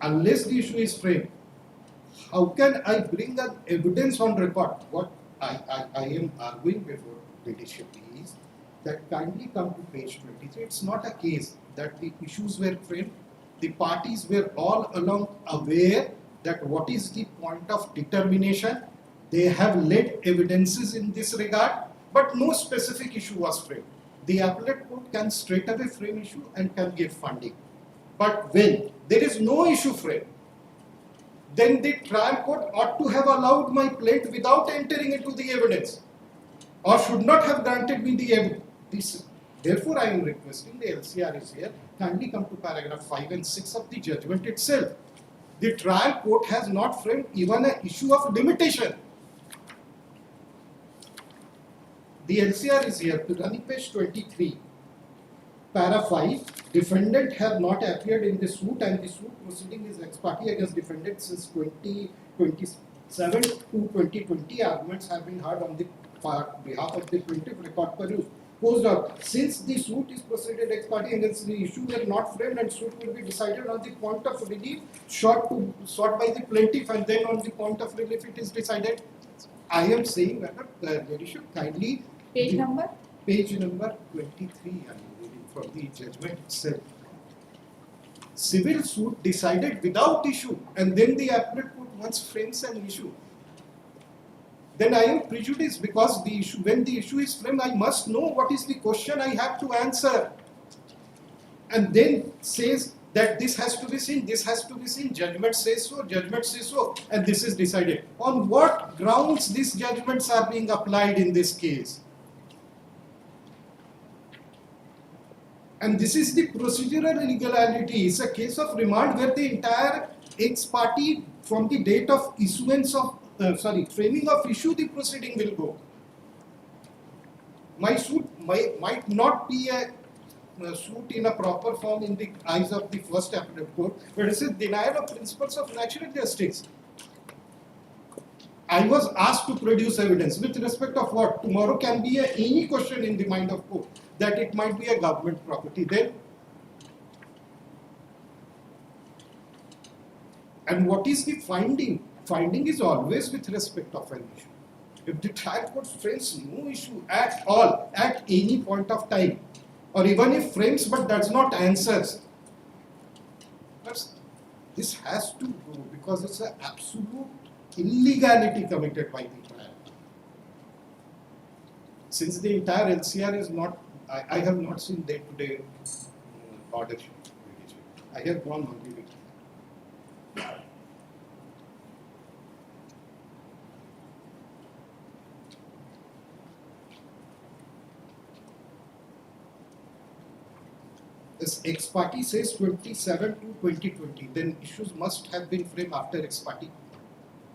Unless the issue is framed, how can I bring the evidence on record? What I am arguing before leadership is that kindly come to page 23. It's not a case that the issues were framed. The parties were all along aware that what is the point of determination. They have led evidences in this regard, but no specific issue was framed. The appellate court can straight away frame issue and can give funding. But when there is no issue framed, then the trial court ought to have allowed my plaint without entering into the evidence, or should not have granted me the evidence. Therefore, I am requesting the LCR is here. Kindly come to paragraph 5 and 6 of the judgment itself. The trial court has not framed even an issue of limitation. The LCR is here, running page 23. Para 5, defendant have not appeared in the suit and the suit proceeding is ex parte against defendant since 2027 to 2020. Arguments have been heard on the behalf of the plaintiff, record perused. Posed up, since the suit is proceeded ex parte against the issue were not framed and suit will be decided on the point of relief sought by the plaintiff and then on the point of relief it is decided. I am saying that lady should kindly Page number? page number 23, I am reading from the judgment itself. Civil suit decided without issue and then the appellate court once frames an issue. Then I am prejudiced because the issue, when the issue is framed, I must know what is the question I have to answer. And then says that this has to be seen, this has to be seen, judgment says so, and this is decided. On what grounds these judgments are being applied in this case? And this is the procedural illegality. It's a case of remand where the entire ex parte from the date of issuance of, framing of issue, the proceeding will go. My suit might not be a suit in a proper form in the eyes of the first appellate court, but it is denial of principles of natural justice. I was asked to produce evidence with respect of what? Tomorrow can be any question in the mind of court that it might be a government property then. And what is the finding? Finding is always with respect of an issue. If the trial court frames no issue at all, at any point of time, or even if frames but does not answers, this has to go because it's an absolute illegality committed by the trial. Since the entire LCR is not, I have not seen day-to-day order. I have gone on the week. This ex parte says 27 to 2020, then issues must have been framed after ex parte,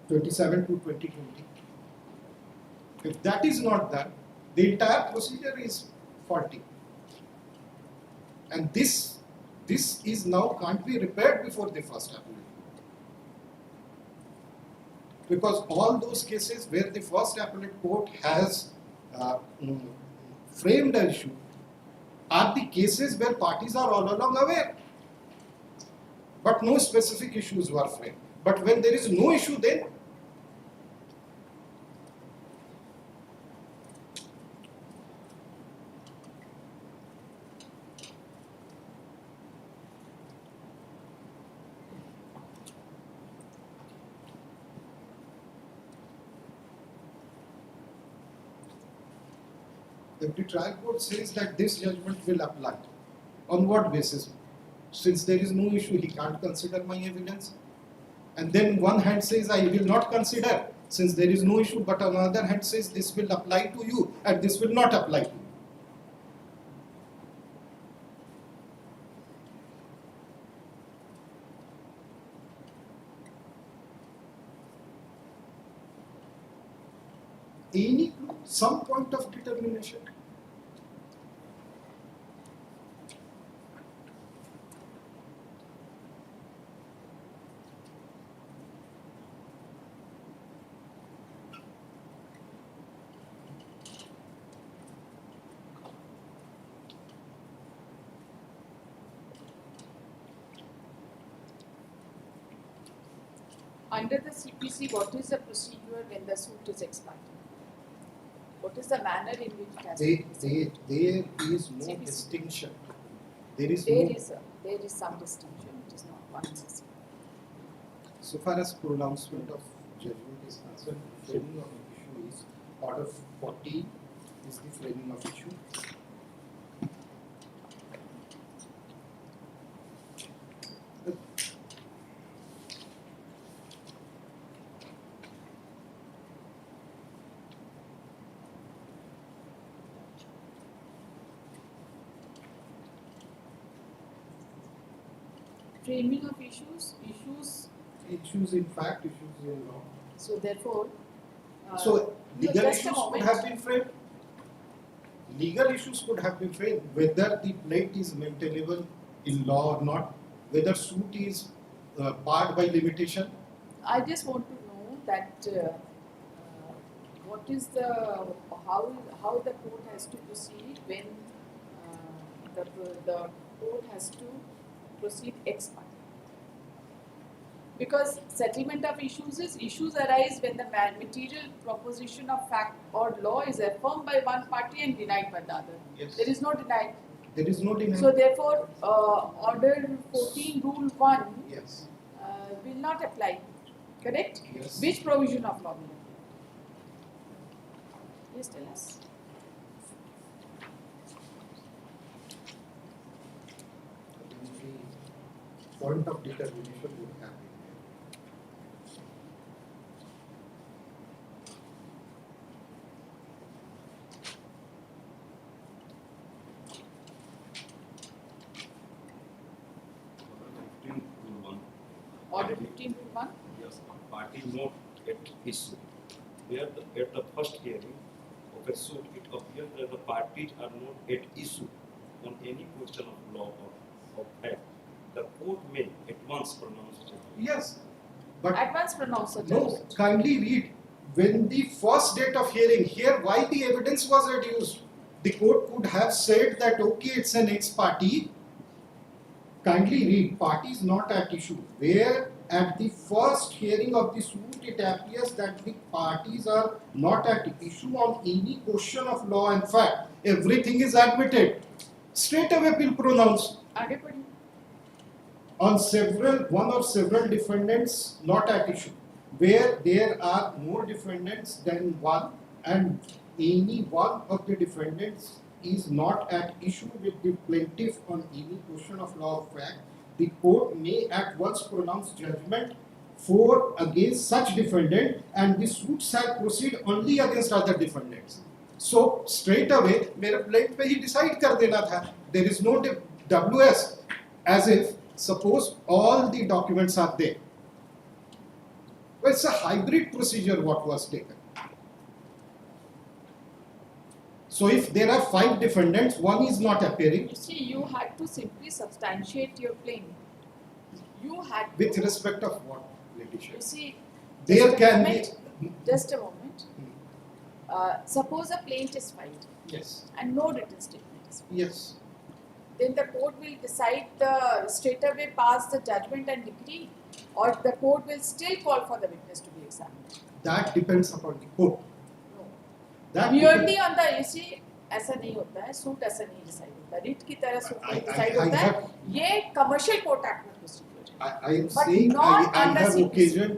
27 to 2020. If that is not done, the entire procedure is faulty. And this is now can't be repaired before the first appellate court. Because all those cases where the first appellate court has framed an issue are the cases where parties are all along aware, but no specific issues were framed. But when there is no issue, then if the trial court says that this judgment will apply, on what basis? Since there is no issue, he can't consider my evidence. And then one hand says, I will not consider, since there is no issue, but on the other hand says, this will apply to you, and this will not apply to you. Any some point of determination. Under the CPC, what is the procedure when the suit is ex parte? What is the manner in which it has to be decided? There is no CPC. distinction. There is There no, is some distinction, it is not one system. so far as pronouncement of judgment is concerned, framing of issue is order 40 is the framing of issue. Framing of issues. Issues in fact, issues in law. So therefore, So no, legal just a issues could moment. have been framed. Legal issues could have been framed, whether the plaint is maintainable in law or not, whether suit is barred by limitation. I just want to know that what is the how the court has to proceed when the court has to proceed ex parte. Because settlement of issues arise when the material proposition of fact or law is affirmed by one party and denied by the other. Yes. There is no denial. There is no denial. So therefore, Order 14 Rule 1 Yes. will not apply. Correct? Yes. Which provision of law will apply? Yes, tell us. The point of determination would have been there. Order 15 Rule 1. Yes, party not at issue. Where at the first hearing of a suit, it appears that the parties are not at issue on any question of law or of fact. The court may at once pronounce judgment. Yes. But Advance pronounce a no, judgment. kindly read. When the first date of hearing, here why the evidence was reduced? The court could have said that okay, it's an ex parte. Kindly read, party is not at issue. Where at the first hearing of the suit, it appears that the parties are not at issue on any question of law and fact. Everything is admitted. Straight away will pronounce. आगे पढ़िए. On one or several defendants not at issue, where there are more defendants than one and any one of the defendants is not at issue with the plaintiff on any question of law or fact, the court may at once pronounce judgment for against such defendant and the suit shall proceed only against other defendants. So straight away मेरे plaint पे ही decide कर देना था. There is no WS, as if suppose all the documents are there. Well, it's a hybrid procedure what was taken. So if there are 5 defendants, one is not appearing. You see, you had to simply substantiate your claim. You had to, With respect of what, Letitia? you see, There just a can moment, be. just a moment. Suppose a plaint is filed Yes. and no written statement is filed. Yes. Then the court will decide straight away pass the judgment and decree, or the court will still call for the witness to be examined. That depends upon the court. No. That Merely on the, you see, ऐसा नहीं होता है, suit ऐसा नहीं decide होता, writ की तरह suit नहीं डिसाइड होता है, ये कमर्शियल कोर्ट एक्ट में प्रोसीड्यूर है. I am But saying not I under have CPC. occasion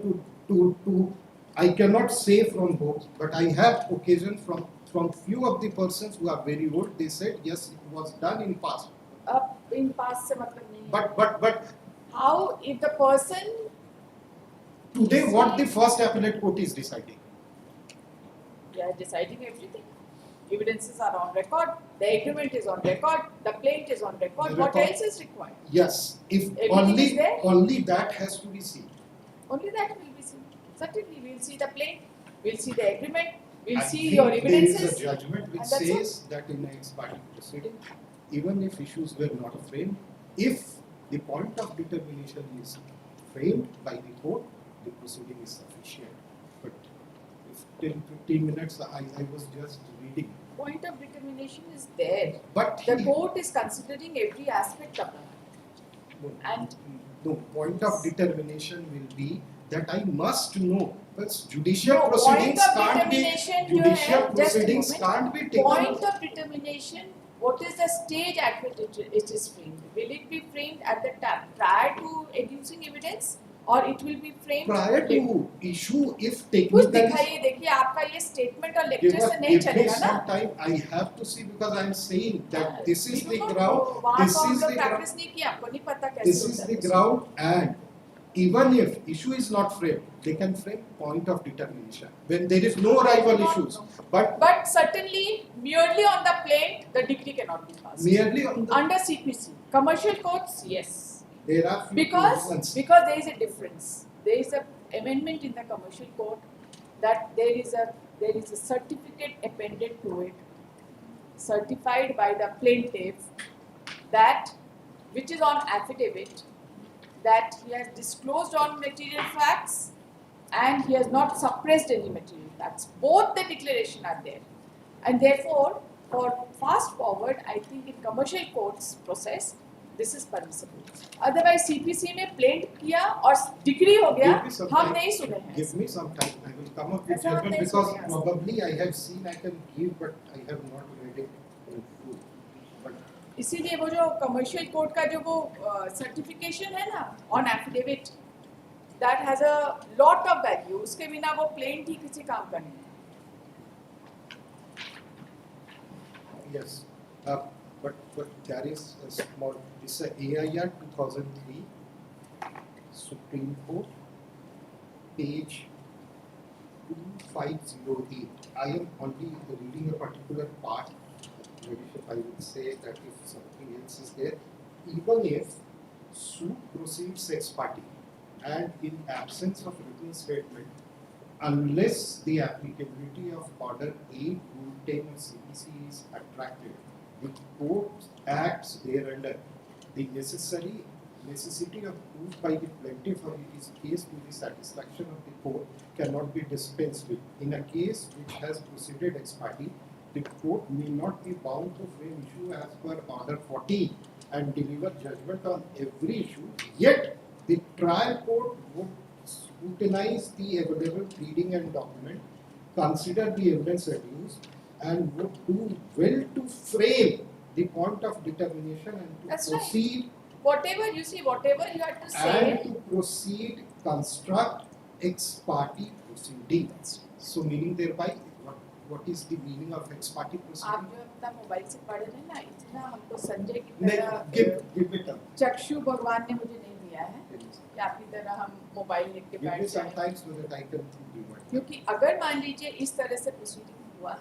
to I cannot say from both, but I have occasion from few of the persons who are very old. They said yes, it was done in past. अब इन पास से मतलब नहीं है. But How if the person today what the first appellate court is deciding? they are deciding everything. Evidences are on record, the agreement is on record, the plaint is on record. The What record- else is required? Yes, if Everything is there? only that has to be seen. Only that will be seen. Certainly, we'll see the plaint, we'll see the agreement, we'll I see think your there evidences. is a judgment which and that's says that in an ex parte proceeding, even if issues were not framed, if the point of determination is framed by the court, the proceeding is sufficient. But if 10-15 minutes, I was just reading. Point of determination is there. But The he- court is considering every aspect of that. no, and- no, point of determination will be that I must know. But judicial No, proceedings point of can't be determination you judicial have, just a proceedings moment. can't be taken. Point of determination, what is the stage at which it is framed? Will it be framed at the time prior to adducing evidence, or it will be framed Prior later? to issue, if कुछ technically दिखाइए, देखिए आपका ये statement और give lecture us से नहीं give me चलेगा ना. some time. I have to see because I am saying that this is the We don't ground. know, वहाँ This तो हम is लोग the ground. practice नहीं किया, आपको नहीं पता कैसे This is होता the है. ground, and even if issue is not framed, they can frame point of determination when there is no rival No, issues. no. But But certainly, merely on the plaint, the decree cannot be passed. merely on the Under CPC, commercial courts, yes. There are few Because provisions. there is a difference. There is a amendment in the commercial code that there is a certificate appended to it, certified by the plaintiff, that which is on affidavit, that he has disclosed all material facts and he has not suppressed any material facts. Both the declaration are there, and therefore for fast forward, I think in commercial courts process this is permissible. Otherwise CPC में plaint किया और degree हो गया, Give me some हम time. नहीं सुने हैं. Give me some time. I will come up with ऐसा हम judgment नहीं because सुने हैं. probably I have seen I can give, but I have not read it in full. But इसीलिए वो जो कमर्शियल कोर्ट का जो वो सर्टिफिकेशन है ना on affidavit, that has a lot of value. उसके बिना वो प्लेन ही किसी काम का नहीं है. yes, but there is a small. It's a AIR 2003 Supreme Court, page 2508. I am only reading a particular part. Maybe if I will say that if something else is there, even if suit proceeds ex parte and in absence of written statement, unless the applicability of order 8, rule 10 of CPC is attractive, the court acts thereunder. The necessity of proof by the plaintiff of his case to the satisfaction of the court cannot be dispensed with. In a case which has proceeded ex parte, the court may not be bound to frame issue as per order 14 and deliver judgment on every issue, yet the trial court would scrutinize the available pleading and document, consider the evidence adduced, and would do well to frame the point of determination and to That's right. proceed Whatever you see, whatever you have to and say, to proceed construct ex parte proceeding. So meaning thereby what is the meaning of ex parte आप proceeding? जो अपना mobile से पढ़ रहे हैं ना, इतना हमको संजय की नहीं, तरह give it up. चक्षु भगवान ने मुझे नहीं दिया है कि आपकी तरह हम मोबाइल लेके Give me बैठ some जाएं. time so that I can do my work. क्योंकि अगर मान लीजिए इस तरह से प्रोसीडिंग हुआ,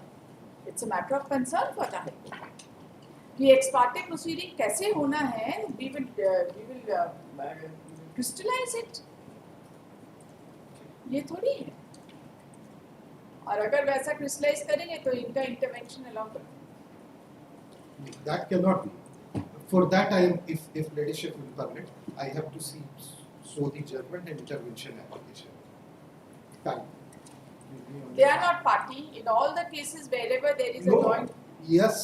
it's a matter of concern for the high court कि एक्स पार्टी प्रोसीडिंग कैसे होना है. We will crystallise it. ये थोड़ी है. और अगर वैसा क्रिस्टलाइज करेंगे तो इनका इंटरवेंशन अलाउ कर. That cannot be. For that, I am, if ladyship will permit, I have to see so the judgment and intervention application. Fine. They are not party in all the cases wherever there is a No. joint. Yes.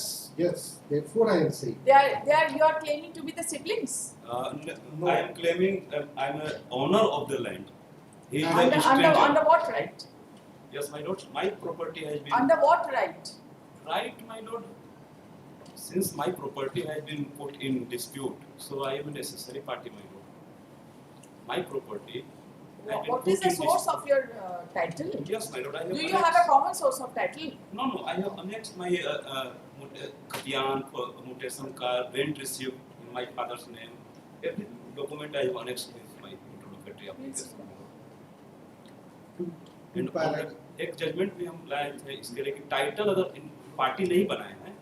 Therefore, I am saying. They are. You are claiming to be the siblings. No. I am claiming I am an owner of the land. He is Under- a stranger. Under what right? Yes, my lord. My property has been Under what right? right, my lord. Since my property has been put in dispute, so I am a necessary party, my lord. My property has been What put is the in source dispute. of your title? Yes, my lord. I have Do you have a common source of title? No. I have annexed my Khatiyan mutation card, rent receipt in my father's name. Every document I have annexed with my interlocutory application. And Parallel. एक judgement भी हम लाए थे इसके लिए कि title अगर इन party नहीं बनाए हैं,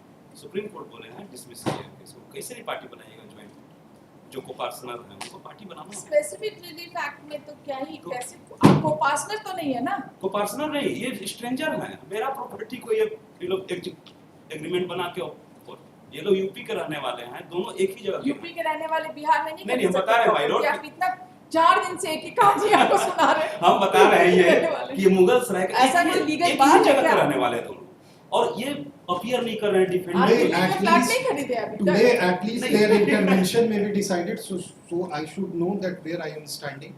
सुप्रीम कोर्ट बोले हैं डिसमिस किया है इसको. कैसे नहीं पार्टी बनाएगा ज्वाइंट जो को-पार्टनर है उनको पार्टी बनाना है. स्पेसिफिक रिलीफ एक्ट में तो क्या ही तो- कैसे आपको पार्टनर तो नहीं है ना. को-पार्टनर नहीं, ये स्ट्रेंजर है. मेरा प्रॉपर्टी को ये लोग एक एग्रीमेंट बना के और ये लोग यूपी के रहने वाले हैं, दोनों एक ही जगह के यूपी के रहने वाले बिहार में नहीं नहीं, कर हम सकते बता रहे हैं, भाई property. लॉर्ड. आप इतना 4 दिन से एक ही कहानी आपको सुना रहे हैं. हम बता रहे हैं रहने वाले. ये कि ये मुगल सराय का ऐसा कोई legal एक बात ही है जगह क्या? के रहने वाले दोनों और ये अपीयर नहीं कर रहे हैं डिफेंड. आप Today, यूपी at में फ्लैट least- नहीं खरीदे अभी Today, तक. at least their intervention may be decided, so I should know that where I am standing.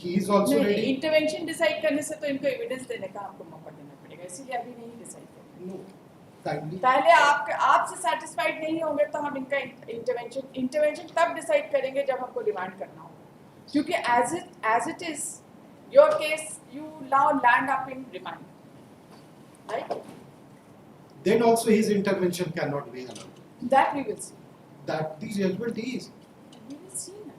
He is also नहीं, ready. इंटरवेंशन डिसाइड करने से तो इनको एविडेंस देने का आपको मौका देना पड़ेगा, इसीलिए अभी नहीं डिसाइड करेंगे. No, kindly. पहले आपसे सेटिस्फाइड नहीं होंगे तो हम इनका इंटरवेंशन तब डिसाइड करेंगे जब हमको डिमांड करना हो. क्योंकि as it is your case you now land up in remand, right? Then also his intervention cannot be allowed. That we will see. That the judgment is. We will see ना.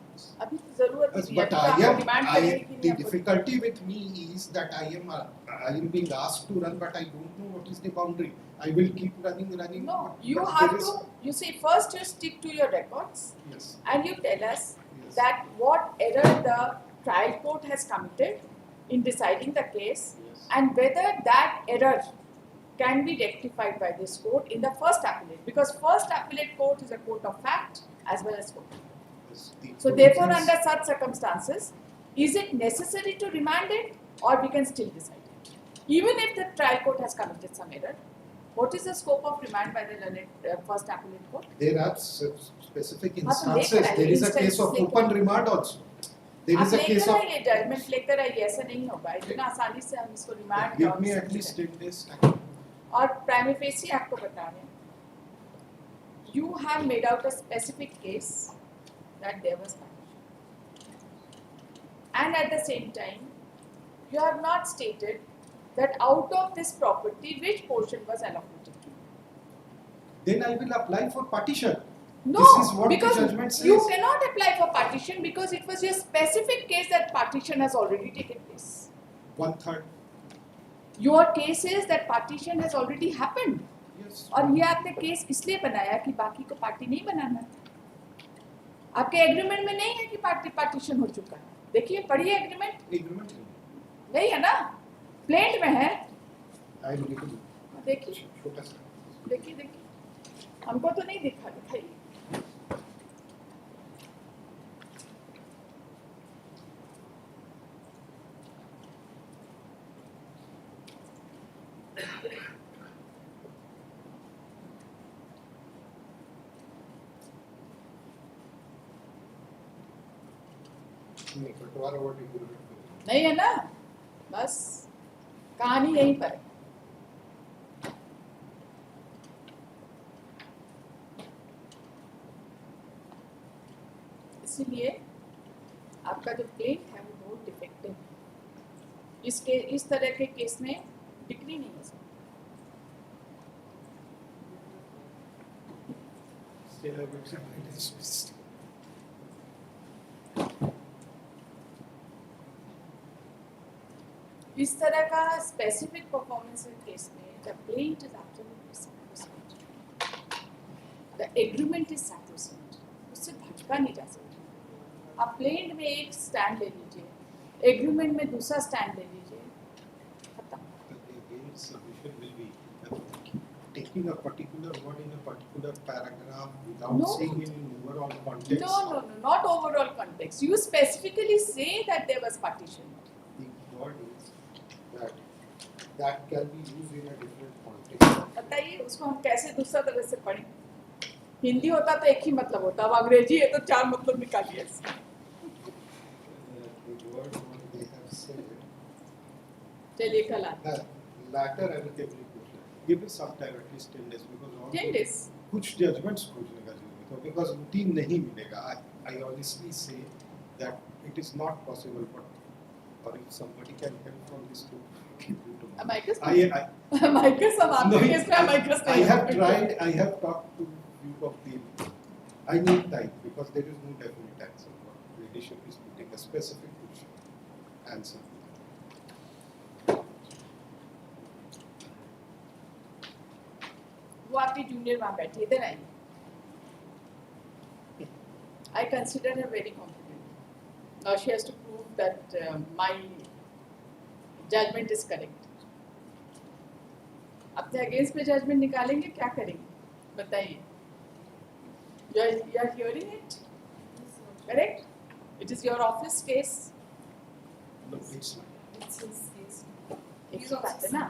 अभी तो जरूरत Yes, नहीं है. but अभी तो आपको demand करेंगे कि the नहीं आपको. difficulty with me is that I am being asked to run, but I don't know what is the boundary. I will keep running. No, you but have there is- to. You see, first you stick to your records Yes, and you tell us yes. that what error the trial court has committed in deciding the case Yes. and whether that error can be rectified by this court in the first appellate, because first appellate court is a court of fact as well as court. Yes, the So therefore, provisions- under such circumstances, is it necessary to remand it, or we can still decide it? Even if the trial court has committed some error, what is the scope of remand by the first appellate court? There are specific हाँ, तो instances. लेकर आइए, There is a case of instance open remand also. There आप is a case लेकर of. आइए, judgement लेकर आइए, ऐसा नहीं होगा, इतना आसानी से हम इसको remand Give me at least 10 days time. और प्राइमरी फेसी आपको बता रहे हैं, you have made out a specific case that there was partition, and at the same time, you have not stated that out of this property, which portion was allocated to you. Then I will apply for partition. No, This is what the because judgment says. you cannot apply for partition because it was your specific case that partition has already taken place. 1/3. Your case is that partition has already happened. Yes. और ये आपने case इसलिए बनाया कि बाकी को party नहीं बनाना। आपके एग्रीमेंट में नहीं है कि पार्टीशन हो चुका है। देखिए, पढ़िए एग्रीमेंट, Agreement. नहीं है ना, प्लेंट में है। I will give you. देखिए छोटा सा. देखिए, हमको तो नहीं दिखाइए। नहीं, बंटवारा और agreement. नहीं है ना, बस कहानी यहीं पर है। इसीलिए आपका जो प्लेंट है वो बहुत डिफेक्टिव है। इस तरह के केस में डिग्री नहीं हो सकती। Still I will submit this mistake. इस तरह का स्पेसिफिक परफॉर्मेंस केस में the plaint is absolutely sacrosanct, the agreement is sacrosanct, उससे भटका नहीं जा सकता। आप प्लेंट में एक स्टैंड ले लीजिए, एग्रीमेंट में दूसरा स्टैंड ले लीजिए, खत्म। Again, submission will be taking a particular word in a particular paragraph without No. seeing it in overall context. No, not overall context. You specifically say that there was partition. The word is that can be used in a different context. बताइए उसको हम कैसे दूसरा तरह से पढ़ें? हिंदी होता तो एक ही मतलब होता, अब अंग्रेजी है तो चार मतलब निकालिए। The word what they have said. चलिए कल आते Latter amicably पूछना. Give me some time, at least 10 days, because all 10 days. कुछ judgments पूछने का जरूरत है, because routine नहीं मिलेगा. I honestly say that it is not possible, but or if somebody can help from this group, Amicus I Amicus हम आपके No, case में Amicus I नहीं have है। tried. I have talked to few of the. I need time because there is no definite answer. But leadership is putting a specific question answer. वो आपकी junior वहाँ बैठी, इधर आई। I consider her very competent. Now she has to prove that my judgment is correct. अपने against में judgement निकालेंगे, क्या करेंगे बताइए? You are hearing it, correct? It is your office case. No, it's not. एक ही बात है ना?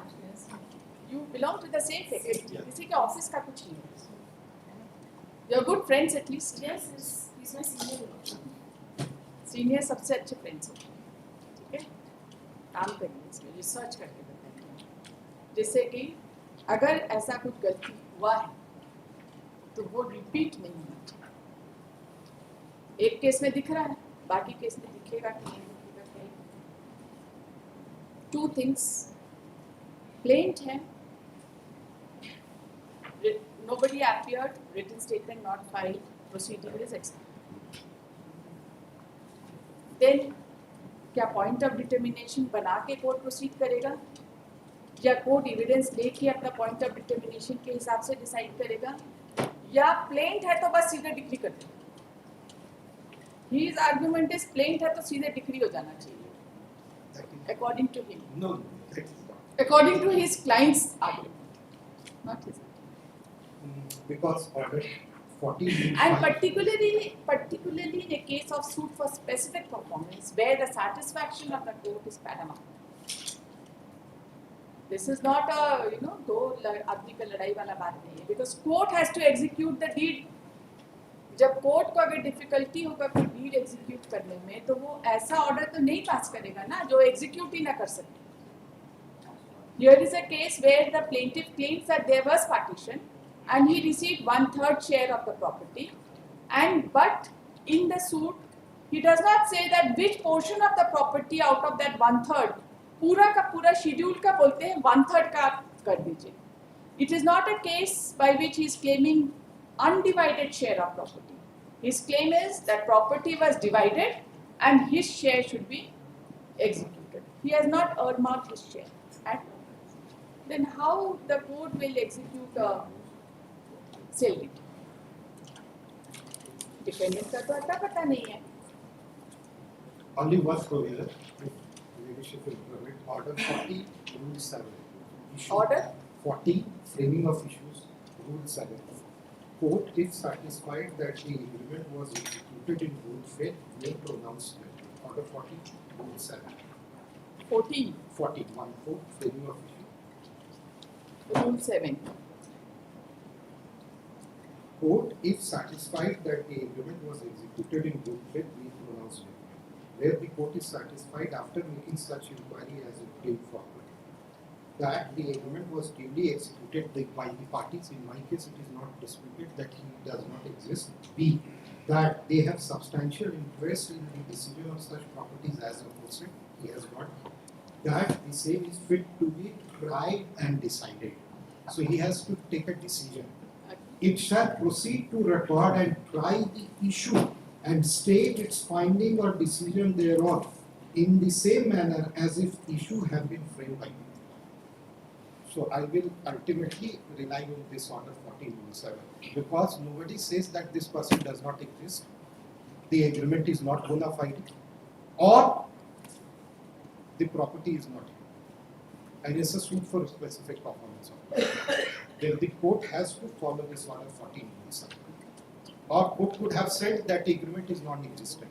You belong to the same faculty. Yeah. किसी के ऑफिस का कुछ नहीं है. You are good friends at least. Yes, he's my senior. Senior सबसे अच्छे फ्रेंड्स होते हैं, ठीक है? काम करेंगे इसमें, रिसर्च करके बताएंगे, जिससे कि अगर ऐसा कुछ गलती हुआ है तो वो रिपीट नहीं होना चाहिए। एक केस में दिख रहा है, बाकी केस में दिखेगा कि नहीं दिखेगा क्या? टू थिंग्स, प्लेंट है, nobody appeared, written statement not filed, procedure is executed. Then क्या पॉइंट ऑफ डिटर्मिनेशन बना के कोर्ट प्रोसीड करेगा या कोर्ट एविडेंस लेके अपना पॉइंट ऑफ डिटर्मिनेशन के हिसाब से डिसाइड करेगा, या प्लेंट है तो बस सीधे डिग्री कर देगा? His argument is plain है तो सीधे डिक्री हो जाना चाहिए, That is, according to him, no, that is not. according to his client's argument, not his. Because order 14 And particularly in a case of suit for specific performance where the satisfaction of the court is paramount. This is not a दो आदमी का लड़ाई वाला बात नहीं है, because court has to execute the deed. जब court को अगर डिफिकल्टी होगा कोई डीड एग्जीक्यूट करने में तो वो ऐसा ऑर्डर तो नहीं पास करेगा ना जो एग्जीक्यूट ही ना कर सके. Here is a case where the plaintiff claims that there was partition and he received 1/3 share of the property, but in the suit he does not say that which portion of the property out of that 1/3 पूरा का पूरा schedule का बोलते हैं 1/3 का आप कर दीजिए. It is not a case by which he is claiming undivided share of property. His claim is that property was divided and his share should be executed. He has not earmarked his share. And then how the court will execute a sale deed? Defendant का तो अता पता नहीं है. only one provision, if leadership will permit, order 40, rule 7. Issue Order 40, framing of issues, rule 7. Court, if satisfied that the agreement was executed in good faith, may pronounce judgment. Order 40, rule 7. 14, 40, 1-4, framing of issue. Rule 7. Court, if satisfied that the agreement was executed in good faith, may pronounce judgment. Where the court is satisfied after making such inquiry as obtained forward, that the agreement was duly executed by the parties. In my case, it is not disputed that he does not exist. B, that they have substantial interest in the decision of such properties as aforesaid. He has not. That the same is fit to be tried and decided. So he has to take a decision. It shall proceed to record and try the issue and state its finding or decision thereon in the same manner as if issue have been framed by me. So I will ultimately rely on this order 14-7 because nobody says that this person does not exist, the agreement is not bona fide, or the property is not here. And it's a suit for a specific performance. Then the court has to follow this order 14-7. Or court could have said that the agreement is non-existent,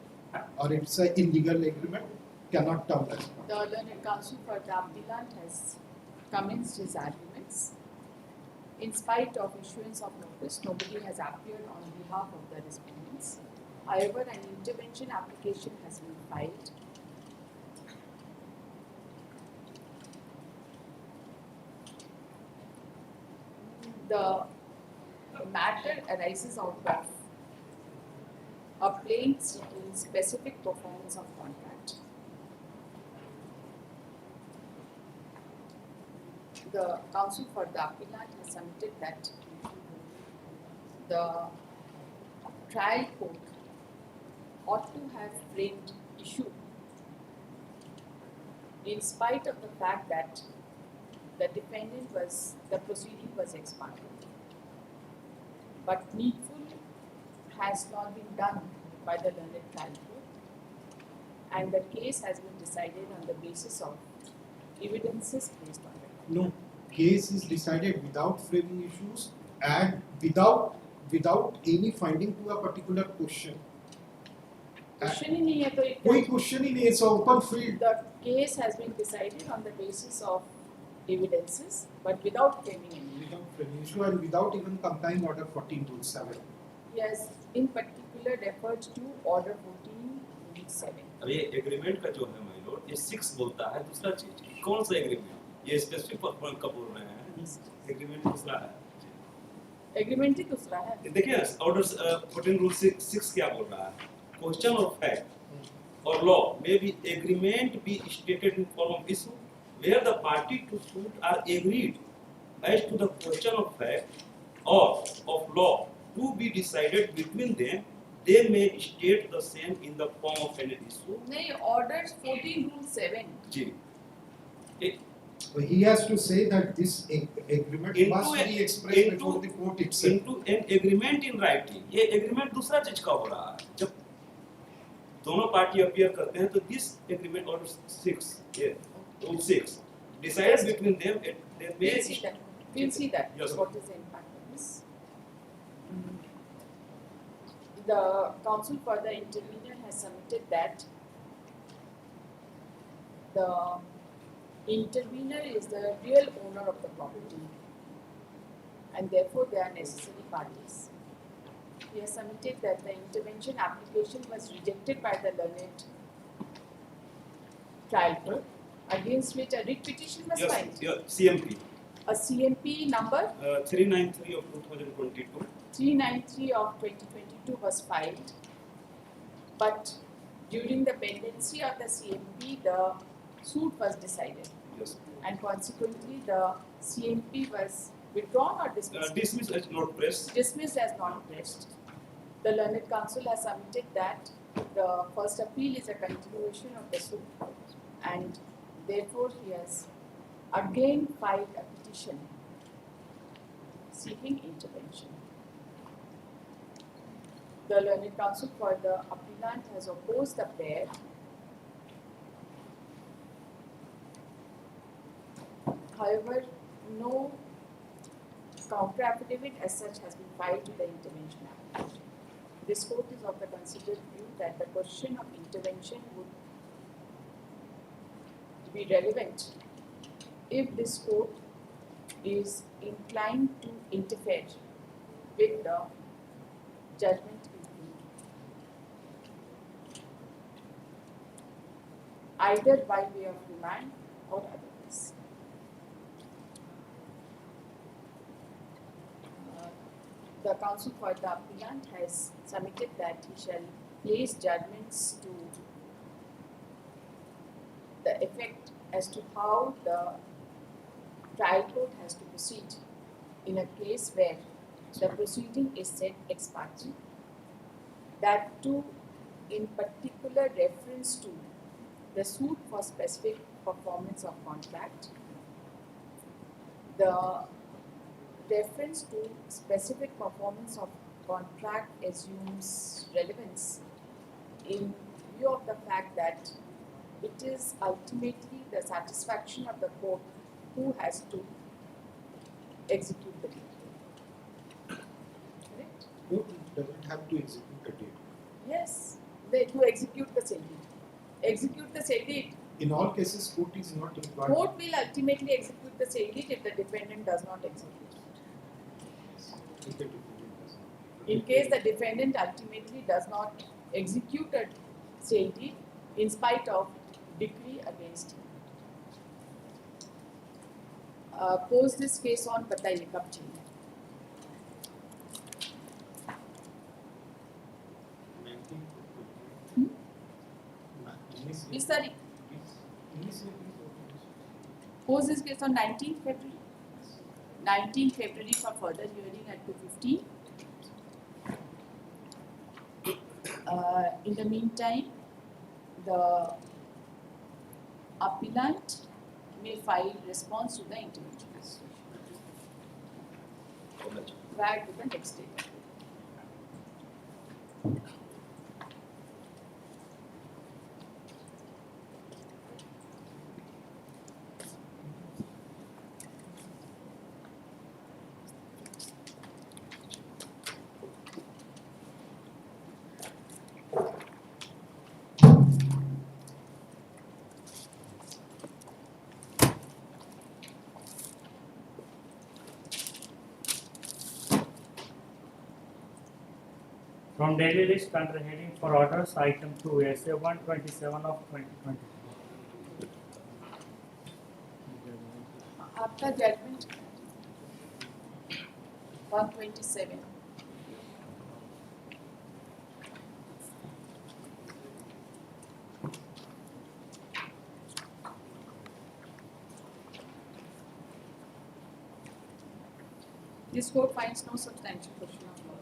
or it's an illegal agreement, cannot term as one. The learned counsel for the appellant has commenced his arguments. In spite of issuance of notice, nobody has appeared on behalf of the respondents. However, an intervention application has been filed. The matter arises out of a plain seeking specific performance of contract. The counsel for the appellant has submitted that the trial court ought to have framed issue in spite of the fact that the proceeding was expanded. But needful has not been done by the learned trial court, and the case has been decided on the basis of evidences placed on it. No, case is decided without framing issues and without any finding to a particular question. Question ही नहीं है तो कोई question ही नहीं, it's open field. The case has been decided on the basis of evidences, but without framing any. Without framing issue and without even complying order 14-7. He has in particular referred to order 14-7. अब ये agreement का जो है my Lord, ये 6 बोलता है दूसरा चीज. कौन सा एग्रीमेंट? ये स्पेसिफिक परफॉर्मेंस का बोल रहे हैं. एग्रीमेंट दूसरा है. एग्रीमेंट ही दूसरा है. देखिए ऑर्डर 14 रूल 6 क्या बोल रहा है? क्वेश्चन ऑफ फैक्ट और law may be agreement be stated in form of issue where the party to suit are agreed as to the question of fact or of law to be decided between them, they may state the same in the form of an issue. नहीं, order 14-7. जी. So he has to say that this agreement Into must a- be expressed into- before the court itself. Into an agreement in writing. ये agreement दूसरा चीज का हो रहा है. जब दोनों पार्टी अपीयर करते हैं तो दिस एग्रीमेंट और 6 rule 6 decided between them there may We'll see that. We'll see that. Yes. What is the impact of this? The counsel for the intervener has submitted that the intervener is the real owner of the property and therefore they are necessary parties. He has submitted that the intervention application was rejected by the learned trial court, against which a writ petition was filed. CMP A CMP number 393 of 2022 393 of 2022 was filed, but during the pendency of the CMP, the suit was decided, yes and consequently the CMP was withdrawn or dismissed. dismissed as not pressed. Dismissed as not pressed. The learned counsel has submitted that the first appeal is a continuation of the suit, and therefore he has again filed a petition seeking intervention. The learned counsel for the appellant has opposed the prayer. However, no counter affidavit as such has been filed to the intervention application. This court is of the considered view that the question of intervention would be relevant if this court is inclined to interfere with the judgment in full, either by way of remand or otherwise. The counsel for the appellant has submitted that he shall place judgments to the effect as to how the trial court has to proceed in a case where the proceeding is set ex parte, that too in particular reference to the suit for specific performance of contract. The reference to specific performance of contract assumes relevance in view of the fact that it is ultimately the satisfaction of the court who has to execute the deed. Correct? Court doesn't have to execute the deed. Yes, they to execute the sale deed. Execute the sale deed. In all cases, court is not required. Court will ultimately execute the sale deed if the defendant does not execute. If the defendant does not. In case the defendant ultimately does not execute a sale deed in spite of decree against him. Pose this case on बताइए कब चाहिए? 20 तारीख. Pose this case on 19th February. 19th February for further hearing at 2:15. In the meantime, the appellant may file response to the intervention prior to the next date. From daily list under heading for orders, item 2, SA 127 of 2020. आपका judgment 127. This court finds no substantial question of law.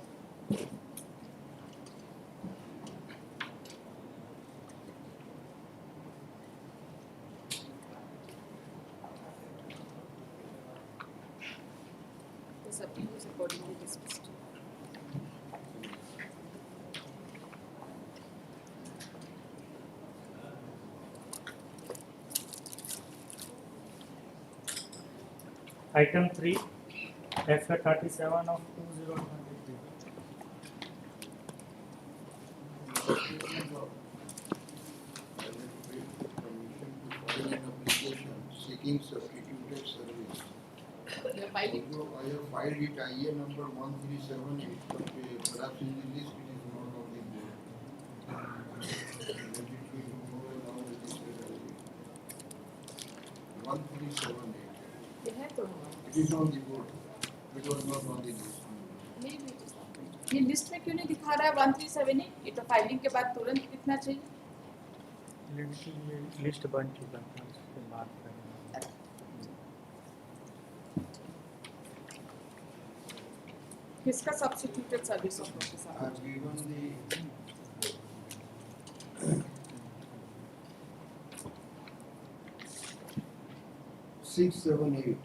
This appeal is accordingly dismissed. Item 3, FA 37 of 2023. Permission to file an application seeking substituted service. You file it. Although I have filed it IA number 1378, but perhaps in the list it is not on the board. Let it be tomorrow now registered as it. 1378. ये है तो It is on the board. It was not on the list. नहीं भी ये list में क्यों नहीं दिखा रहा है 1378? ये तो फाइलिंग के बाद तुरंत दिखना चाहिए. लिस्ट बन चुका था, उसके बाद करेंगे. किसका substituted service of notice I have given the 678.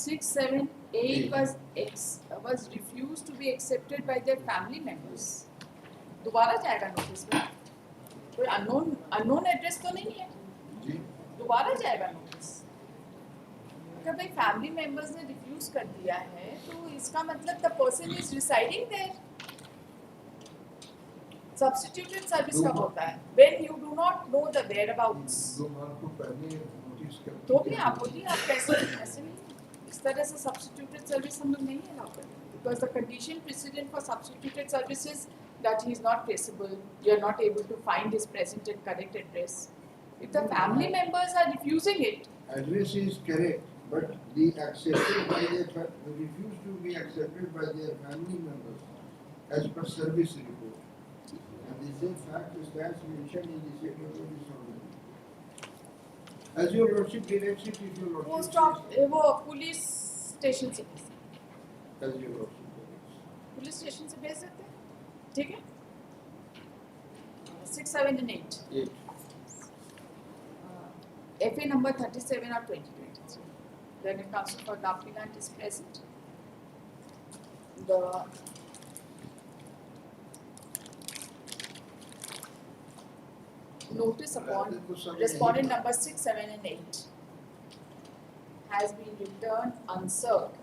Six, seven, eight was refused to be accepted by their family members. दोबारा जाएगा नोटिस में. कोई अननोन एड्रेस तो नहीं है. जी दोबारा जाएगा नोटिस. अगर भाई फैमिली मेंबर्स ने रिफ्यूज कर दिया है तो इसका मतलब the person is residing there. Substituted service कब होता है? When you do not know the whereabouts. दो बार को पहले नोटिस कर तो भी आप बोलिए आप कैसे ऐसे नहीं. इस तरह से सब्स्टिट्यूटेड सर्विस हम लोग नहीं अलाउ करेंगे. Because the condition precedent for substituted service is that he is not traceable, you are not able to find his present and correct address. If the family members are refusing it, address is correct, but the accepted by their refused to be accepted by their family members as per service report. And the same fact stands mentioned in the statement of this order. As your lordship directs it, if your post lordship of वो police station से as your lordship directs. Police station से भेज देते हैं. ठीक है. 6, 7 and 8. 8. FA number 37 of 2023. Then the counsel for the applicant is present. The notice upon respondent number 6, 7 and 8 has been returned unserved.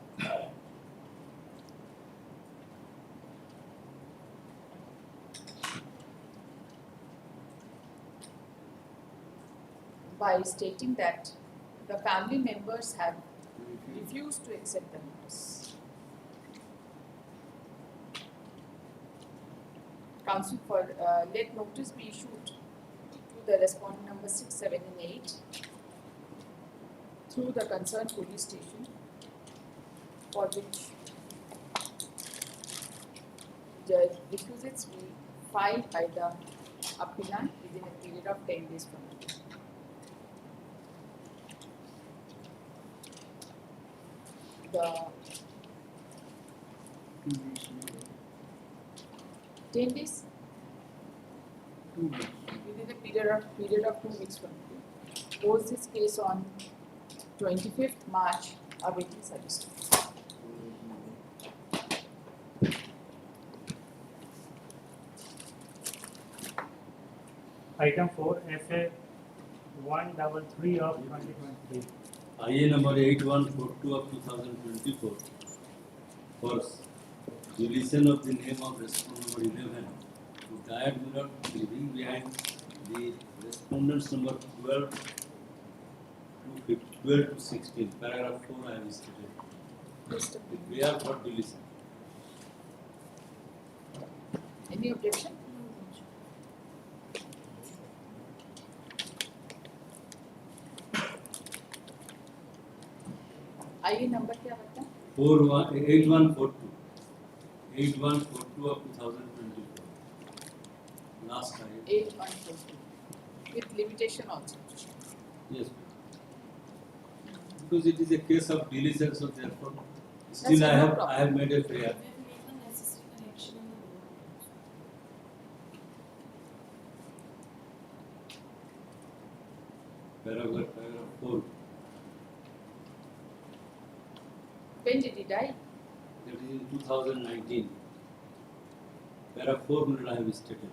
By stating that the family members have refused to accept the notice. Counsel for let notice be issued to the respondent number 6, 7 and 8 through the concerned police station, for which the requisites be filed by the applicant within a period of 10 days from now. The 10 days 2 weeks. within a period of 2 weeks from now. Close this case on 25th March, awaiting service. Item 4, FA 133 of 2023. IA number 8142 of 2024 for deletion of the name of respondent number 11 to diet mirror leaving behind the respondents number 12 to 16. Paragraph 4 I have stated. We are for deletion. Any objection? आइए number क्या होता है? 8142. 8142 of 2024. Last time. 8142 with limitation also. Yes. Because it is a case of deletion, so therefore, still That's I no have problem. made a prayer. We have made the necessary correction in the board. Paragraph 4. When did he die? That is 2019. There are 4 minutes I have stated.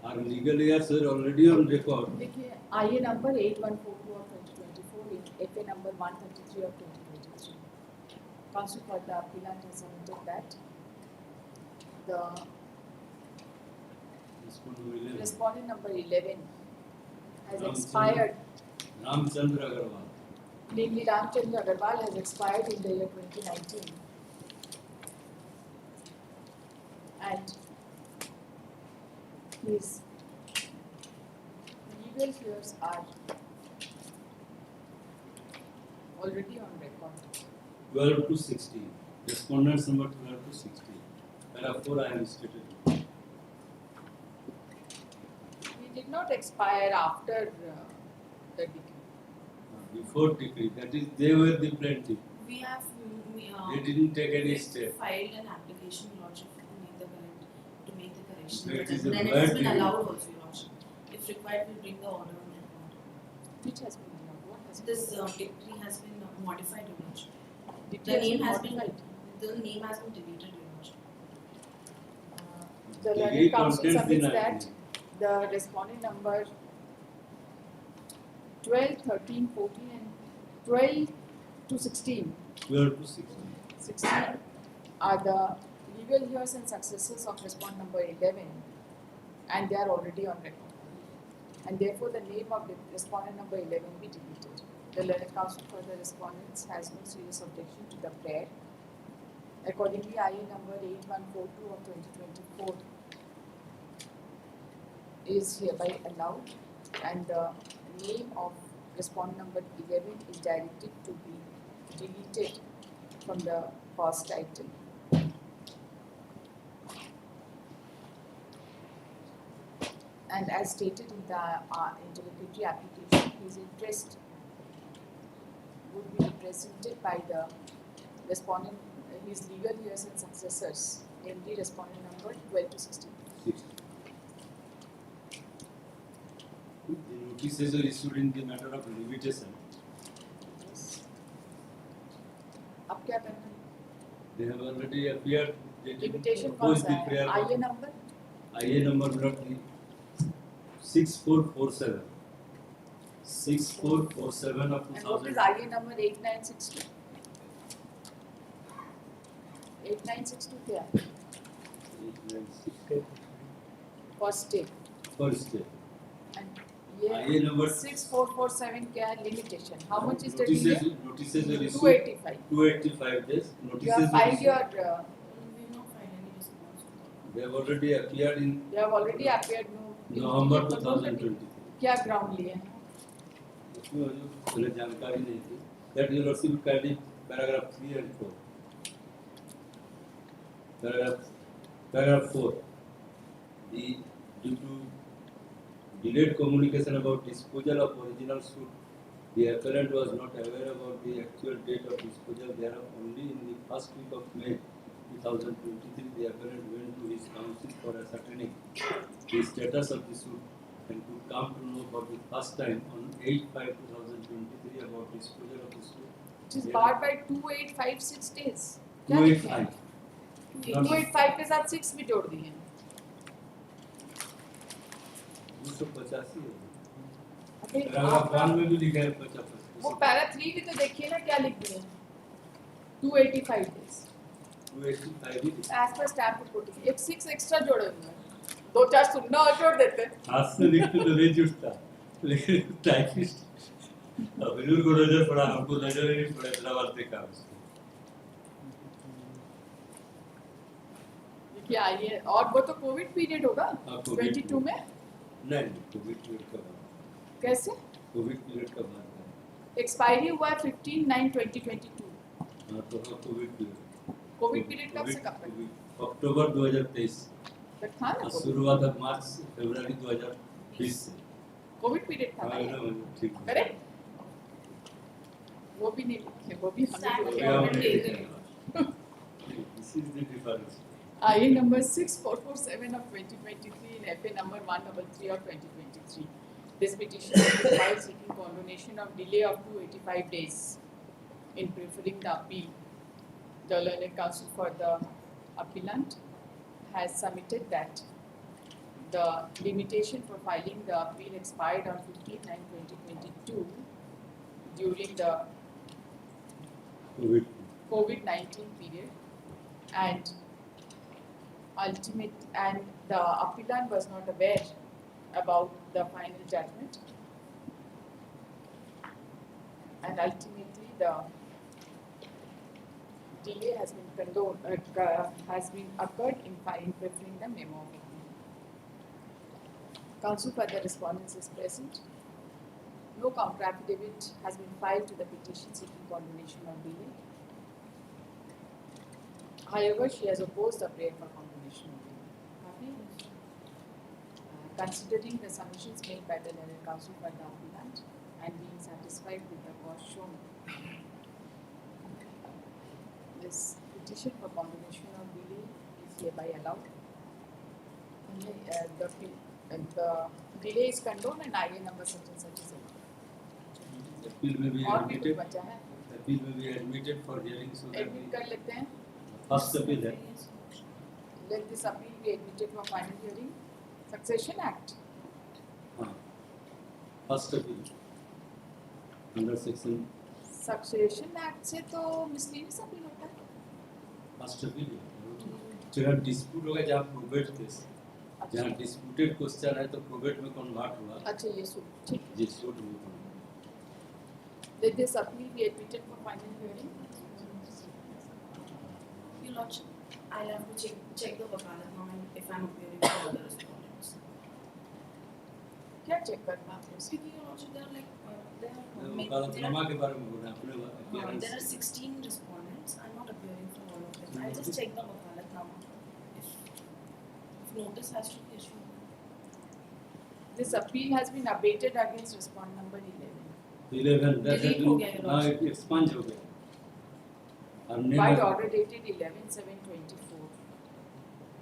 Our legal years are already on record. देखिए IA number 8142 of 2024, FA number 133 of 2023. Council for the appellant has submitted that the respondent number 11 has expired. Ramchandra Agarwal. Namely, Ramchandra Agarwal has expired in the year 2019. And his legal years are already on record. 12 to 16. Respondents number 12 to 16. Therefore, I have stated. He did not expire after the decree. Before decree, that is, they were the plaintiff. We have They didn't take any we've step. filed an application, Your Lordship, to make the correction. It is a Then it bad has been decree. allowed also, Your Lordship. If required, we bring the order on that order. Which has been allowed? What has This decree has been modified, Your Lordship. been The name has been modified? deleted, Your Lordship. The Degree learned council contains the submits that 19. the respondent number 12, 13, 14 and 12 to 16, 12 to 16. 16 are the legal years and successors of respondent number 11, and they are already on record. And therefore the name of the respondent number 11 be deleted. The learned council for the respondents has no serious objection to the prayer. Accordingly, IA number 8142 of 2024 is hereby allowed, and the name of respondent number 11 is directed to be deleted from the past title. And as stated in the interlocutory application, his interest would be represented by the respondent, his legal years and successors, namely respondent number 12 to 16. 16. The notices are issued in the matter of limitation. Yes. अब क्या करना है? They have already appeared. They didn't Limitation कौन oppose सा the है? prayer. IA number? IA number not the 6447. 6447 of And what is 2000. IA number 8962? 8962 क्या है? 896. First day. First day. And IA ये number 6447 क्या है? Limitation. How much is the delay? notices are issued 285. 285 days. You Notices have are filed issued. your, We've not filed any response. They have already appeared in you have already appeared November 2023. क्या ground लिए हैं? इसमें मुझे पहले जानकारी नहीं थी. That you receive credit paragraph 3 and 4. Paragraph 4. Due to delayed communication about disposal of original suit, the appellant was not aware about the actual date of disposal thereof. Only in the first week of May 2023, the appellant went to his counsel for ascertaining the status of the suit and could come to know for the first time on 8/5/2023 about disposal of the suit. It is barred by 2856 days. क्या लिखे हैं? 285. 285 के साथ 6 भी जोड़ दिए हैं. 285 है. फिर पैराग्राफ आपका 1 में भी लिखा है 50. वो पैरा 3 भी तो देखिए ना क्या लिख दिए हैं. 285 days. 285 ही लिखा है. As per stamp reporting. एक 6 एक्स्ट्रा जोड़े हुए हैं. 2-4 सुनना और जोड़ देते हैं. हाथ से लिखते तो नहीं जुटता, लेकिन टाइपिस्ट अभिनूर को नजर पड़ा, हमको नजर ही नहीं पड़ा. इतना बात देखा उसको. देखिए आइए, और वो तो कोविड पीरियड होगा हाँ, COVID 22 में. नहीं, कोविड पीरियड का बाद. कैसे? कोविड पीरियड का बाद. एक्सपायरी हुआ है 15/9/2022. हाँ, तो हाँ, कोविड पीरियड. कोविड पीरियड कब से कब तक? अक्टूबर 2023 तक था ना और कोविड? शुरुआत अब मार्च फरवरी 2020 से. कोविड पीरियड था ना हाँ, ये? ना, ठीक है. करेक्ट? वो भी नहीं लिखे, वो भी हमें Stamp बोले. Yeah, order okay. taken. This is the difference. IA number 6447 of 2023 in FA number 133 of 2023. This petition is filed seeking condonation of delay of 285 days in preferring the appeal. The learned counsel for the appellant has submitted that the limitation for filing the appeal expired on 15/9/2022 during the COVID. COVID-19 period, and the appellant was not aware about the final judgment, and ultimately the delay has been occurred in preferring the memo of appeal. Counsel for the respondents is present. No counter affidavit has been filed to the petition seeking condonation of delay. However, she has opposed the prayer for condonation of delay. Copy? Considering the submissions made by the learned counsel for the appellant and being satisfied with the cause shown, this petition for condonation of delay is hereby allowed. The delay is condoned and IA number such and such is allowed. Appeal may be और भी कुछ admitted. बचा है? Appeal may be admitted for hearing so that Admit कर लेते हैं. first appeal है. Let this appeal be admitted for final hearing. Succession Act. हाँ. First appeal under section Succession Act से तो miscellaneous appeal होता है. first appeal है. जहाँ dispute होगा जहाँ probate case जहाँ disputed question है तो probate में convert हुआ. अच्छा ये सुन ठीक है. जी suit हुआ. Let this appeal be admitted for final hearing. Your Lordship, I'll have to check the wakalatnama if I'm appearing for other respondents. क्या check करना है आपको? Speaking, Your Lordship, there are वकालतनामा के बारे में बोलना अपने appearance. there are 16 respondents. I'm not appearing for all of them. I'll just check the wakalatnama if notice has to be issued. This appeal has been abated against respondent number 11. 11 that has Delete हो गया, been Your now Lordship. it expunge हो गया. Our name By has- order dated 11/7/24.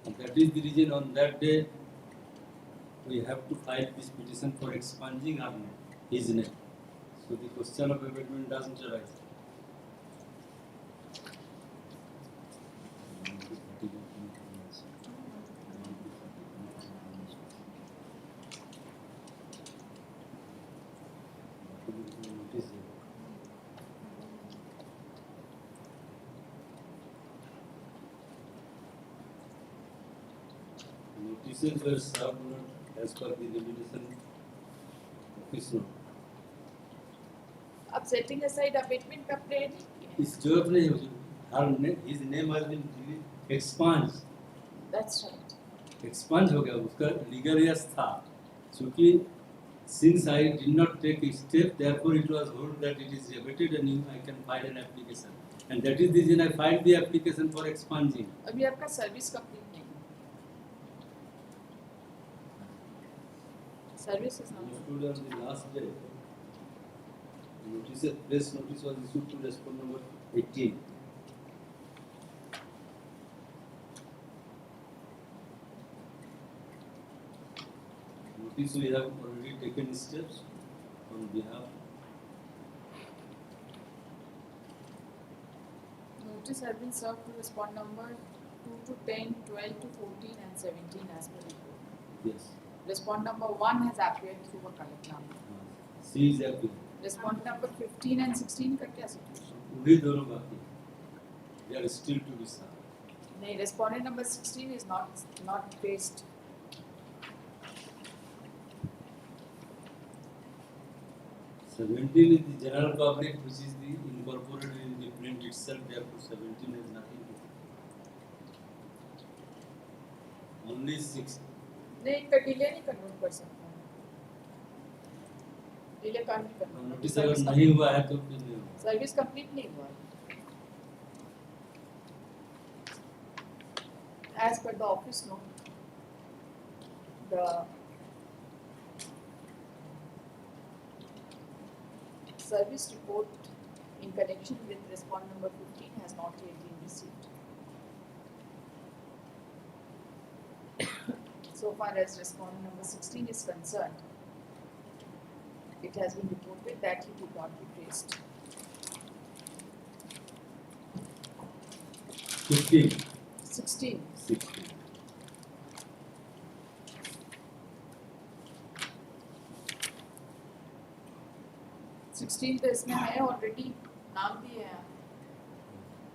and that is the reason on that day we have to file this petition for expunging our name, his name. So the question of abatement doesn't arise. Notices were served as per the limitation office note. अब setting aside abatement का prayer नहीं किया. इस जरूरत नहीं होगी. His name has been expunged. That's right. Expunge हो गया उसका लीगल यस था क्योंकि since I did not take a step therefore it was ruled that it is abated and I can file an application and that is the reason I filed the application for expunging. अभी आपका service complete नहीं है. Service is not. Issued on the last day. Notice, press notice was issued to respondent number 18. Notice we have already taken steps on behalf. Notice has been served to respondent number 2 to 10, 12 to 14 and 17 as per report. Yes. Respondent number 1 has appeared through wakalatnama. C is appeal. Respondent number 15 and 16 का क्या situation? वही दोनों बाकी. They are still to be served. नहीं, respondent number 16 is not faced. Seventeen is the general public, which is the incorporated in the print itself. Therefore, 17 has nothing to do. Only 6. नहीं, इनका delay नहीं convert कर सकता. Delay कर नहीं करना. Notice अगर नहीं हुआ है तो फिर नहीं होगा. Service complete नहीं हुआ. As per the office note, the service report in connection with respondent number 15 has not yet been received. So far as respondent number 16 is concerned, it has been reported that he could not be traced. 15. 16. 16. Sixteen तो इसमें है already, नाम भी है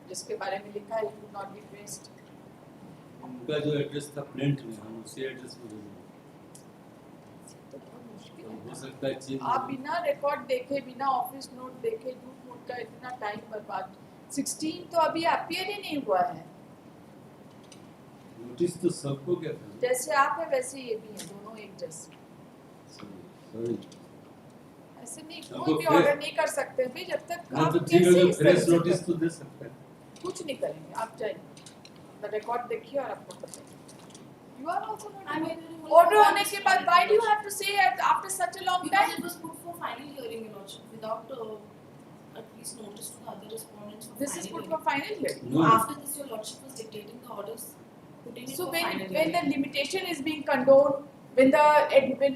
जिसके बारे में लिखा है could not be traced. उनका जो एड्रेस था प्रिंट में हम उसी एड्रेस पे भेजेंगे तो बहुत मुश्किल तो है हो सकता है चेंज आप बिना रिकॉर्ड देखे, बिना ऑफिस नोट देखे, झूठ मूठ का इतना टाइम बर्बाद. 16 तो अभी अपीयर ही नहीं हुआ है. नोटिस तो सबको क्या था जैसे आप है वैसे ये भी है, दोनों एक जैसे. सॉरी ऐसे नहीं, हमको कोई भी fresh- ऑर्डर नहीं कर सकते भाई जब तक हाँ आप तो ठीक है कैसे तो इस तरह फ्रेश से नोटिस कर- तो दे सकता है कुछ नहीं करेंगे. आप जाइए, रिकॉर्ड देखिए और आपको पता चलेगा. You are also not I'm aware. hearing only Order one होने के बाद why do you have to say it after such a long Because time? it was put for final hearing, Your Lordship, without at least notice to the other respondents for This is final put hearing. for final hearing. No. After this, Your Lordship was dictating the orders, putting it So for when final when the hearing. limitation is being condoned, when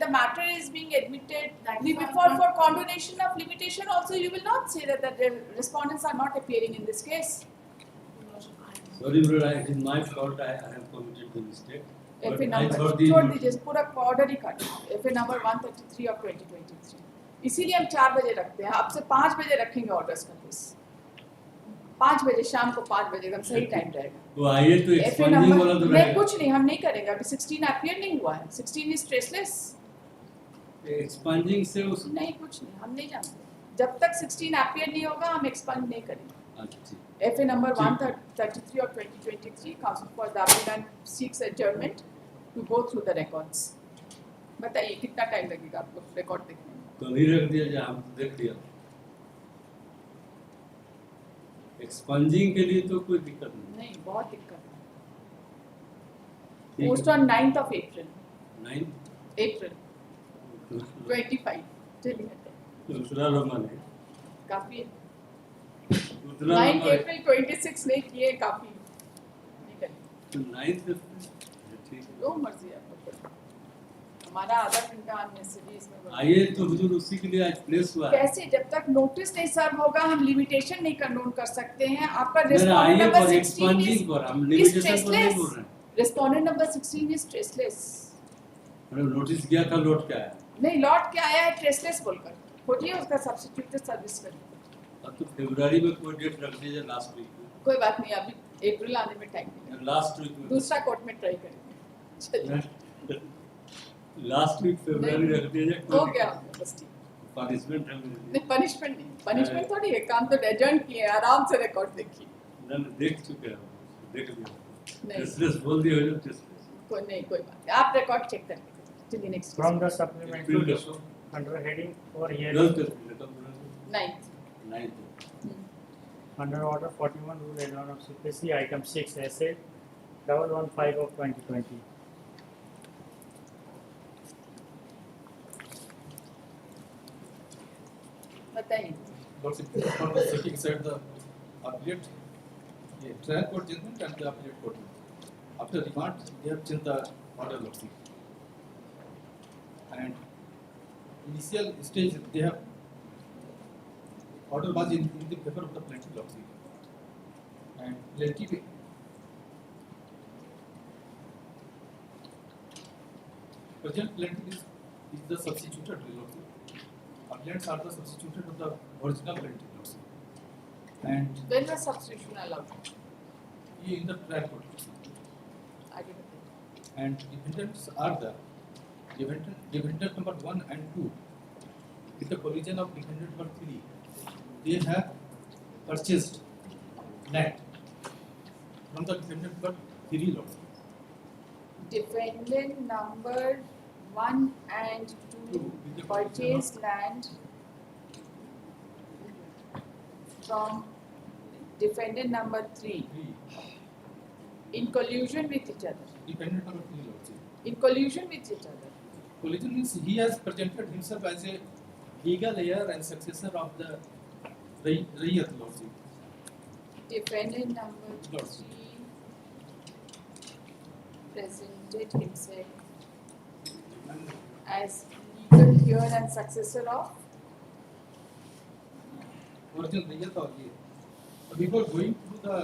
the matter is being admitted, That is before why- for condonation of limitation also you will not say that the respondents are not appearing in this case. Your Lordship, I am. Sorry bro it is my fault I have committed the mistake FA but I number thought the छोड़ दीजिए, पूरा order ही काट. FA number 133 of 2023. इसीलिए हम 4 बजे रखते हैं. आपसे 5 बजे रखेंगे ऑर्डर्स का केस. 5 बजे शाम को 5 बजे एकदम सही टाइम रहेगा. तो आइए तो FA एक्सपेंडिंग number वाला तो नहीं, रहेगा कुछ नहीं, हम नहीं करेंगे. अभी 16 अपीयर नहीं हुआ है. 16 इज ट्रेसलेस. एक्सपेंडिंग से उस नहीं, कुछ नहीं, हम नहीं जानते. जब तक 16 अपीयर नहीं होगा हम एक्सपांड नहीं करेंगे. अच्छा ठीक FA number ठीक. 133 of 2023, Council for the Applicant seeks adjournment to go through the records. बताइए कितना टाइम लगेगा आपको रिकॉर्ड देखने में? तो नहीं रख दिया जाए हम तो देख लिया एक्सपेंडिंग के लिए तो कोई दिक्कत नहीं नहीं, बहुत दिक्कत है. ठीक Post on 9th of April. 9 April 25. चलिए, दूसरा रोमन है काफी है. दूसरा 9 रोमन April 26 नहीं किए, काफी नहीं करेंगे. तो 9 ठीक है जो मर्जी आपको करो. हमारा आधा घंटा अननेसेसरी इसमें बढ़- आइए तो हुजूर उसी के लिए आज प्लेस हुआ है कैसे? जब तक नोटिस नहीं सर्व होगा हम लिमिटेशन नहीं कंडोन कर सकते हैं. आपका मेरा रिस्पोंडेंट आइए नंबर पर 16 एक्सपेंडिंग is पर हम लिमिटेशन पर नहीं traceless. बोल रहे हैं रिस्पोंडेंट नंबर 16 इज ट्रेसलेस. मैंने नोटिस किया था लौट के आया नहीं, लौट के आया है ट्रेसलेस बोलकर. खोजिए उसका सब्स्टिट्यूटेड सर्विस करिए. अब तो फरवरी में कोई डेट रख दीजिए लास्ट वीक में कोई बात नहीं, अभी अप्रैल आने में टाइम मिलेगा. लास्ट वीक में दूसरा कोर्ट में ट्राई करेंगे. चलिए, लास्ट वीक फरवरी रख दीजिए हो गया बस ठीक. पनिशमेंट है मेरे लिए नहीं, पनिशमेंट नहीं, पनिशमेंट थोड़ी है. काम तो एडजर्न किए हैं, आराम से रिकॉर्ड देखिए. मैंने देख चुके हैं देख लिया नहीं, टेस्टलेस बोल दिया हुजूर टेस्टलेस कोई नहीं, कोई बात नहीं. आप रिकॉर्ड चेक करके चलिए next. From the supplementary April issue under heading for girls hearing test कब 9th. 9th under order 41 rule 11 of CPC item 6 SA 115 of 2020. बताइए. Lordship, for the sitting said the appellate, trial court judgment and the appellate court. After remand, they have changed the order, Lordship. And initial stage, they have order was in the favor of the plaintiff, Lordship. And plaintiff present plaintiff is the substituted, Lordship. Appellants are the substituted of the original plaintiff, Lordship. And When was substitution allowed? he in the trial court. आगे बताइए. And defendants are the defendant number 1 and 2. With the collision of defendant number 3, they have purchased land from the defendant number 3, Lord. Defendant number 1 and 2 purchased land from defendant number 3 3. in collusion with each other. Defendant number 3, Lord. In collusion with each other. Collision means he has presented himself as a legal heir and successor of the Rayat, Lord. Defendant number Lord. 3 presented himself And as legal heir and successor of original रैयत और ये. Before going to the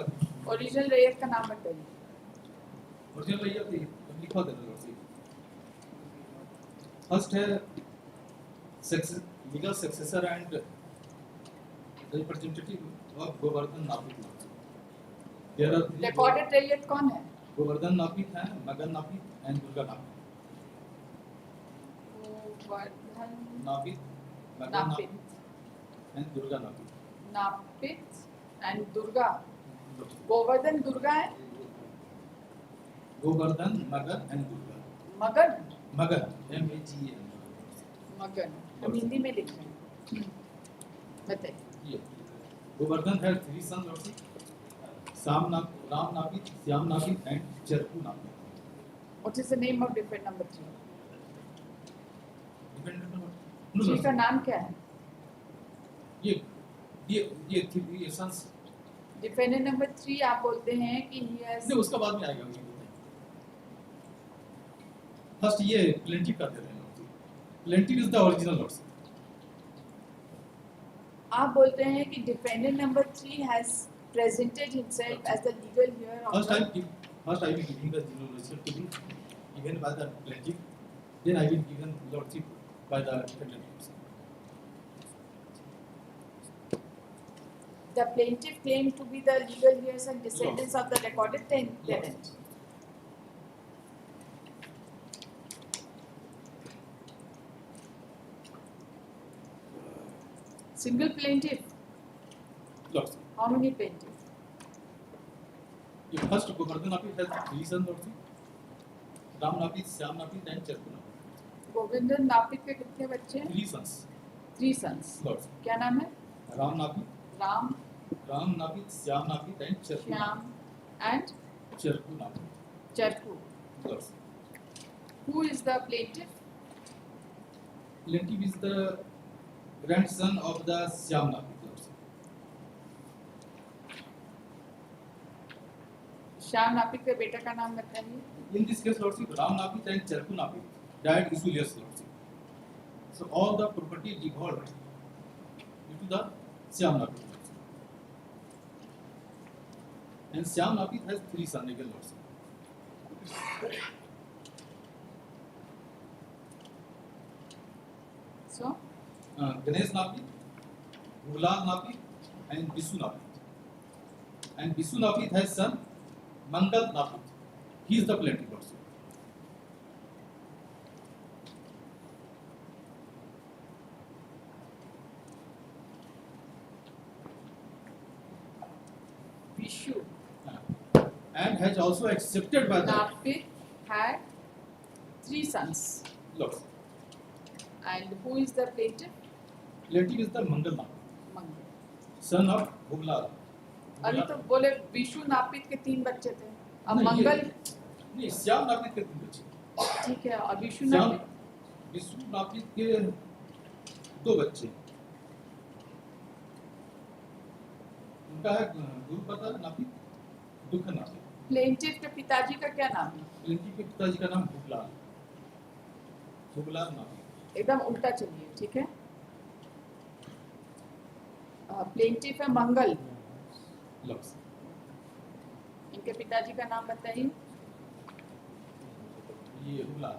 original रैयत का नाम बताइए. original रैयत लिखवा देना लॉर्डशिप. First है legal successor and representative of Govardhan Napit. There are three. Recorded रैयत कौन है? Govardhan Napit है, Magan Napit and Durga Napit. Govardhan Napit, Magan Napit, Napit and Durga Napit. Napit and Durga. Govardhan Durga है. Govardhan, Magan and Durga. मगन. Magan, M-A-G-A-N. मगन हम हिंदी में लिख रहे हैं. बताइए. Yeah. Govardhan had three sons also. Ram Napit, Syam Napit and Charku Napit. What is the name of defend number 3? Dependent on जी का नाम क्या है? ये three sons. डिफेंडेंट नंबर 3 आप बोलते हैं कि ही हैज. नहीं उसका बाद में आएगा ये. फर्स्ट ये प्लेंटिव का दे रहे हैं. Plaintiff is the original lords. आप बोलते हैं कि defendant number 3 has presented himself as the legal heir of First the. I will giving the genealogical to be given by the plaintiff. Then I will given lordship by the defendant. The plaintiff claimed to be the legal heirs and descendants of the recorded tenant. Single plaintiff. Lordship. How many plaintiffs? The first Govardhan Napit has three sons lordship. Ram Napit, Syam Napit and Charku Napit. Govindan Napit के कितने बच्चे हैं? Three sons. 3 sons. Lordship. क्या नाम है? Ram Napit, Ram, Ram Napit, Syam Napit and Charku. Shyam and Charku Napit. Charku. Lordship. Who is the plaintiff? Plaintiff is the grandson of the Syam Napit. Shyam Napit के बेटे का नाम बताइए. In this case, lordship, Ram Napit and Charku Napit died issueless lordship. So all the property devolved due to the Syam Napit lordship. And Syam Napit has three sons again lordship. So, Ganesh Napit, Gulal Napit and Bisu Napit. And Bisu Napit has son Mangal Napit. He is the plaintiff lordship. Vishu And has also accepted by the Napit had 3 sons. lords. And who is the plaintiff? Plaintiff is the Mangal Napit, Mangal. son of Bhuglal. अभी तो बोले विशु नापित के 3 बच्चे थे. अब नहीं, मंगल नहीं, श्याम नापित के 3 बच्चे. ठीक है. और विशु श्याम नापित विष्णु नापित के 2 बच्चे. उनका है गुरुपद नापित, दुख नापित. प्लेंटिफ के पिताजी का क्या नाम है? प्लेंटिफ के पिताजी का नाम भुगलाल. भुगलाल नापित. एकदम उल्टा चलिए. ठीक है. प्लेंटिफ है मंगल. लक्ष्य. इनके पिताजी का नाम बताइए. ये भुगलाल.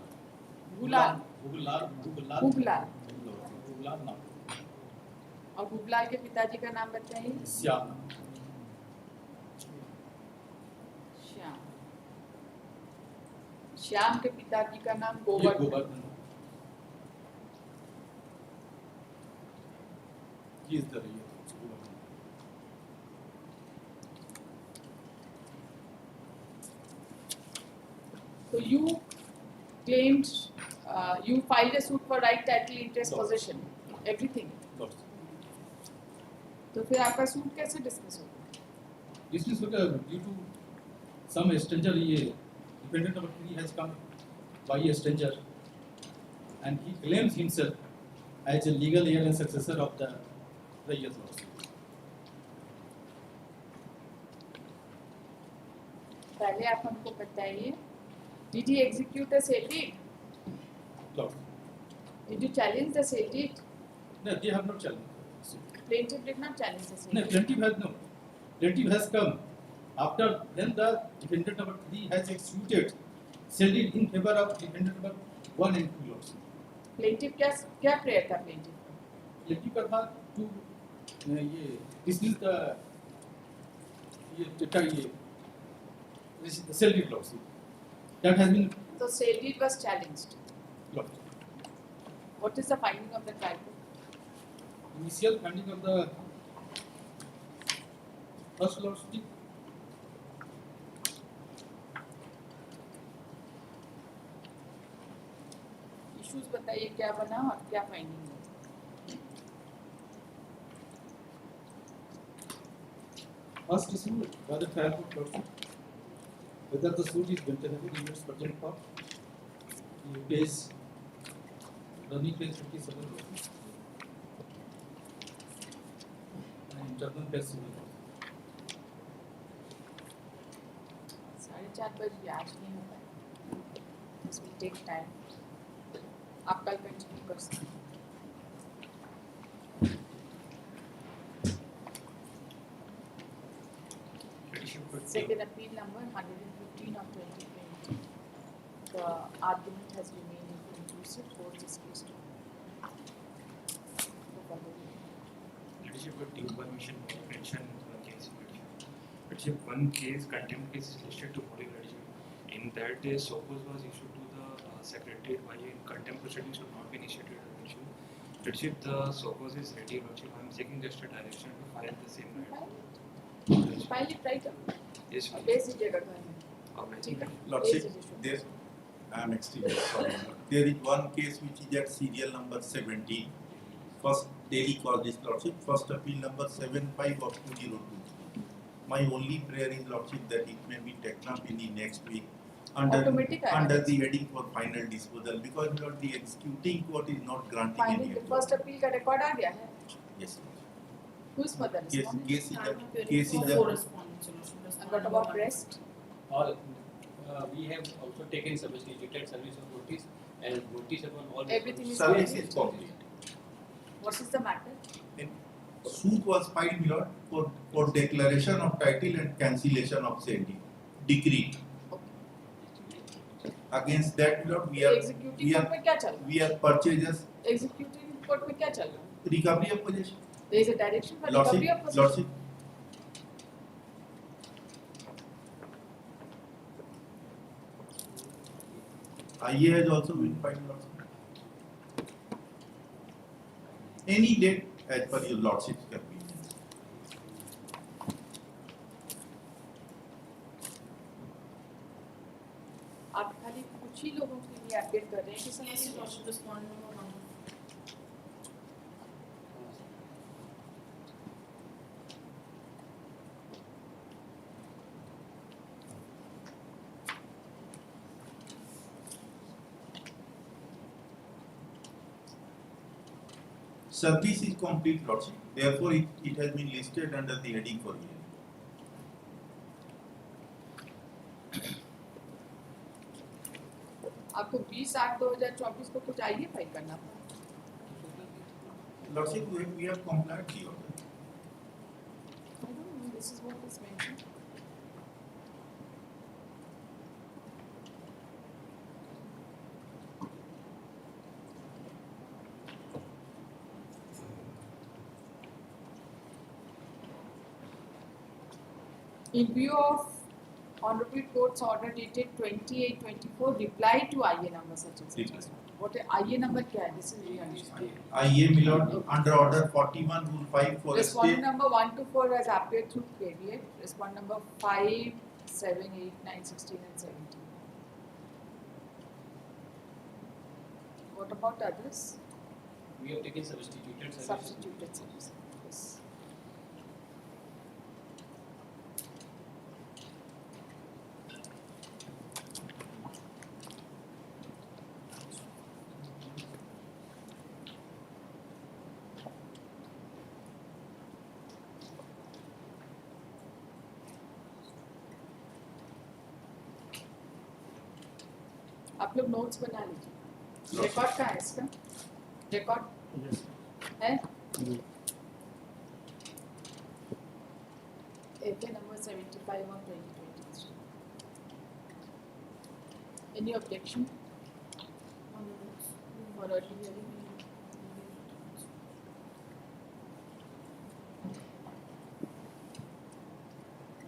गुलाल. भुगलाल. भुगलाल. गुगलाल. भुगलाल नापित. और गुगलाल के पिताजी का नाम बताइए. श्याम. श्याम. श्याम के पिताजी का नाम ये Govardhan. Govardhan. He is the real Goवर्धन. So you claimed, you filed a suit for right title, interest, No. possession, everything. Lords. तो फिर आपका सूट कैसे डिस्कस होगा? This is due to some stranger. ये defendant number 3 has come by a stranger, and he claims himself as a legal heir and successor of the previous lords. पहले आप हमको बताइए. Did he execute a sale deed? Lords. Did you challenge the sale deed? No, they have not challenged. Plaintiff did not challenge the same. No, plaintiff has come after when the defendant number 3 has executed sell it in favor of defendant number 1 and 2 lots. Plaintiff क्या prayer था plaintiff का? Plaintiff का था to ये dismiss the sell it lots. That has been So sale deed was challenged. lost. What is the finding of the trial court? Initial finding of the first lots. Issues बताइए क्या बना और क्या finding है? First issue by the trial court person whether the suit is maintainable in its present form. Page running page 57 and internal page 7. 4:30 बजे आज नहीं हो पाएगा. This will take time. आप कल कंटिन्यू कर सकते हैं. Second appeal number 115 of 2020. The argument has remained inconclusive. Court is pleased to. Leadership would take permission to mention the case. Leadership, one case, contempt case is listed to body leadership. In that day, suppose was issued to the secretary why in contempt proceedings should not be initiated. Leadership, the suppose is ready. Leadership, I am seeking just a direction to file the same matter. File it right up. Yes, भेज दीजिएगा घर में. alright. ठीक है. Lordship, भेज दीजिए. there, I am extremely sorry. There is one case which is at serial number 17. First daily cause is Lordship, first appeal number 75 of 2023. My only prayer is Lordship that it may be taken up in the next week Automatic under action. the heading for final disposal because Lord, the executing court is not granting Finding any the first appeal का record आ गया है. Yes. Who is for the Case, respondent? case is I'm at, appearing case for is four at, respondents, you know, so And what about respondent rest? All we have also taken substituted service of notice and notice upon all. Everything is service clear. is complete. What is the matter? Suit was filed, my lord, for declaration of title and cancellation of sale deed. Decree. Against that, my lord, we are Executing court में क्या चल रहा we are purchasers है? Executing court में क्या चल रहा है? recovery of possession. There is a direction for Lordship, recovery of possession. Lordship. IA has also been filed, Lordship. Any date as per your Lordship's convenience. आप खाली कुछ ही लोगों के लिए अपडेट कर रहे हैं कि Yes, समझ your lordship, respondent number 1. Service is complete, Lordship. Therefore, it has been listed under the heading for hearing. आपको 20/8/2024 को कुछ आइए फाइल करना था. Lordship, we have complied the order. I don't know, this is what is mentioned. In view of Honorable Court's order dated 28/24, reply to IA number such and such. Reply. What is IA number क्या है? This is re-understood. IA, my lord, under order 41 rule 5 for a Respondent state. number 1 to 4 has appeared through caveat. Respondent number 5, 7, 8, 9, 16 and 17. What about others? We have taken substituted service. Substituted service. Yes. आप लोग notes बना लीजिए. Record कहाँ है इसका? Record Yes. है? 25 on 2023. Any objection On the notes. or early hearing?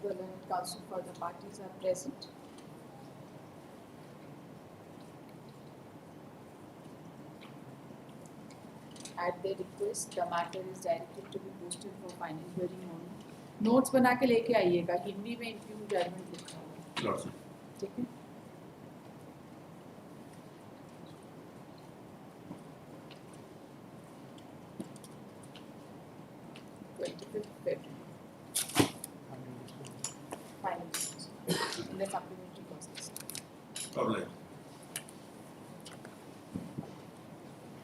The learned counsel for the parties are present. At their request, the matter is directed to be posted for final hearing only. Notes बना के लेके आइएगा, हिंदी में impugn judgment लिखा होगा, Lordship. ठीक है? February. Final. And then supplementary process. Problem.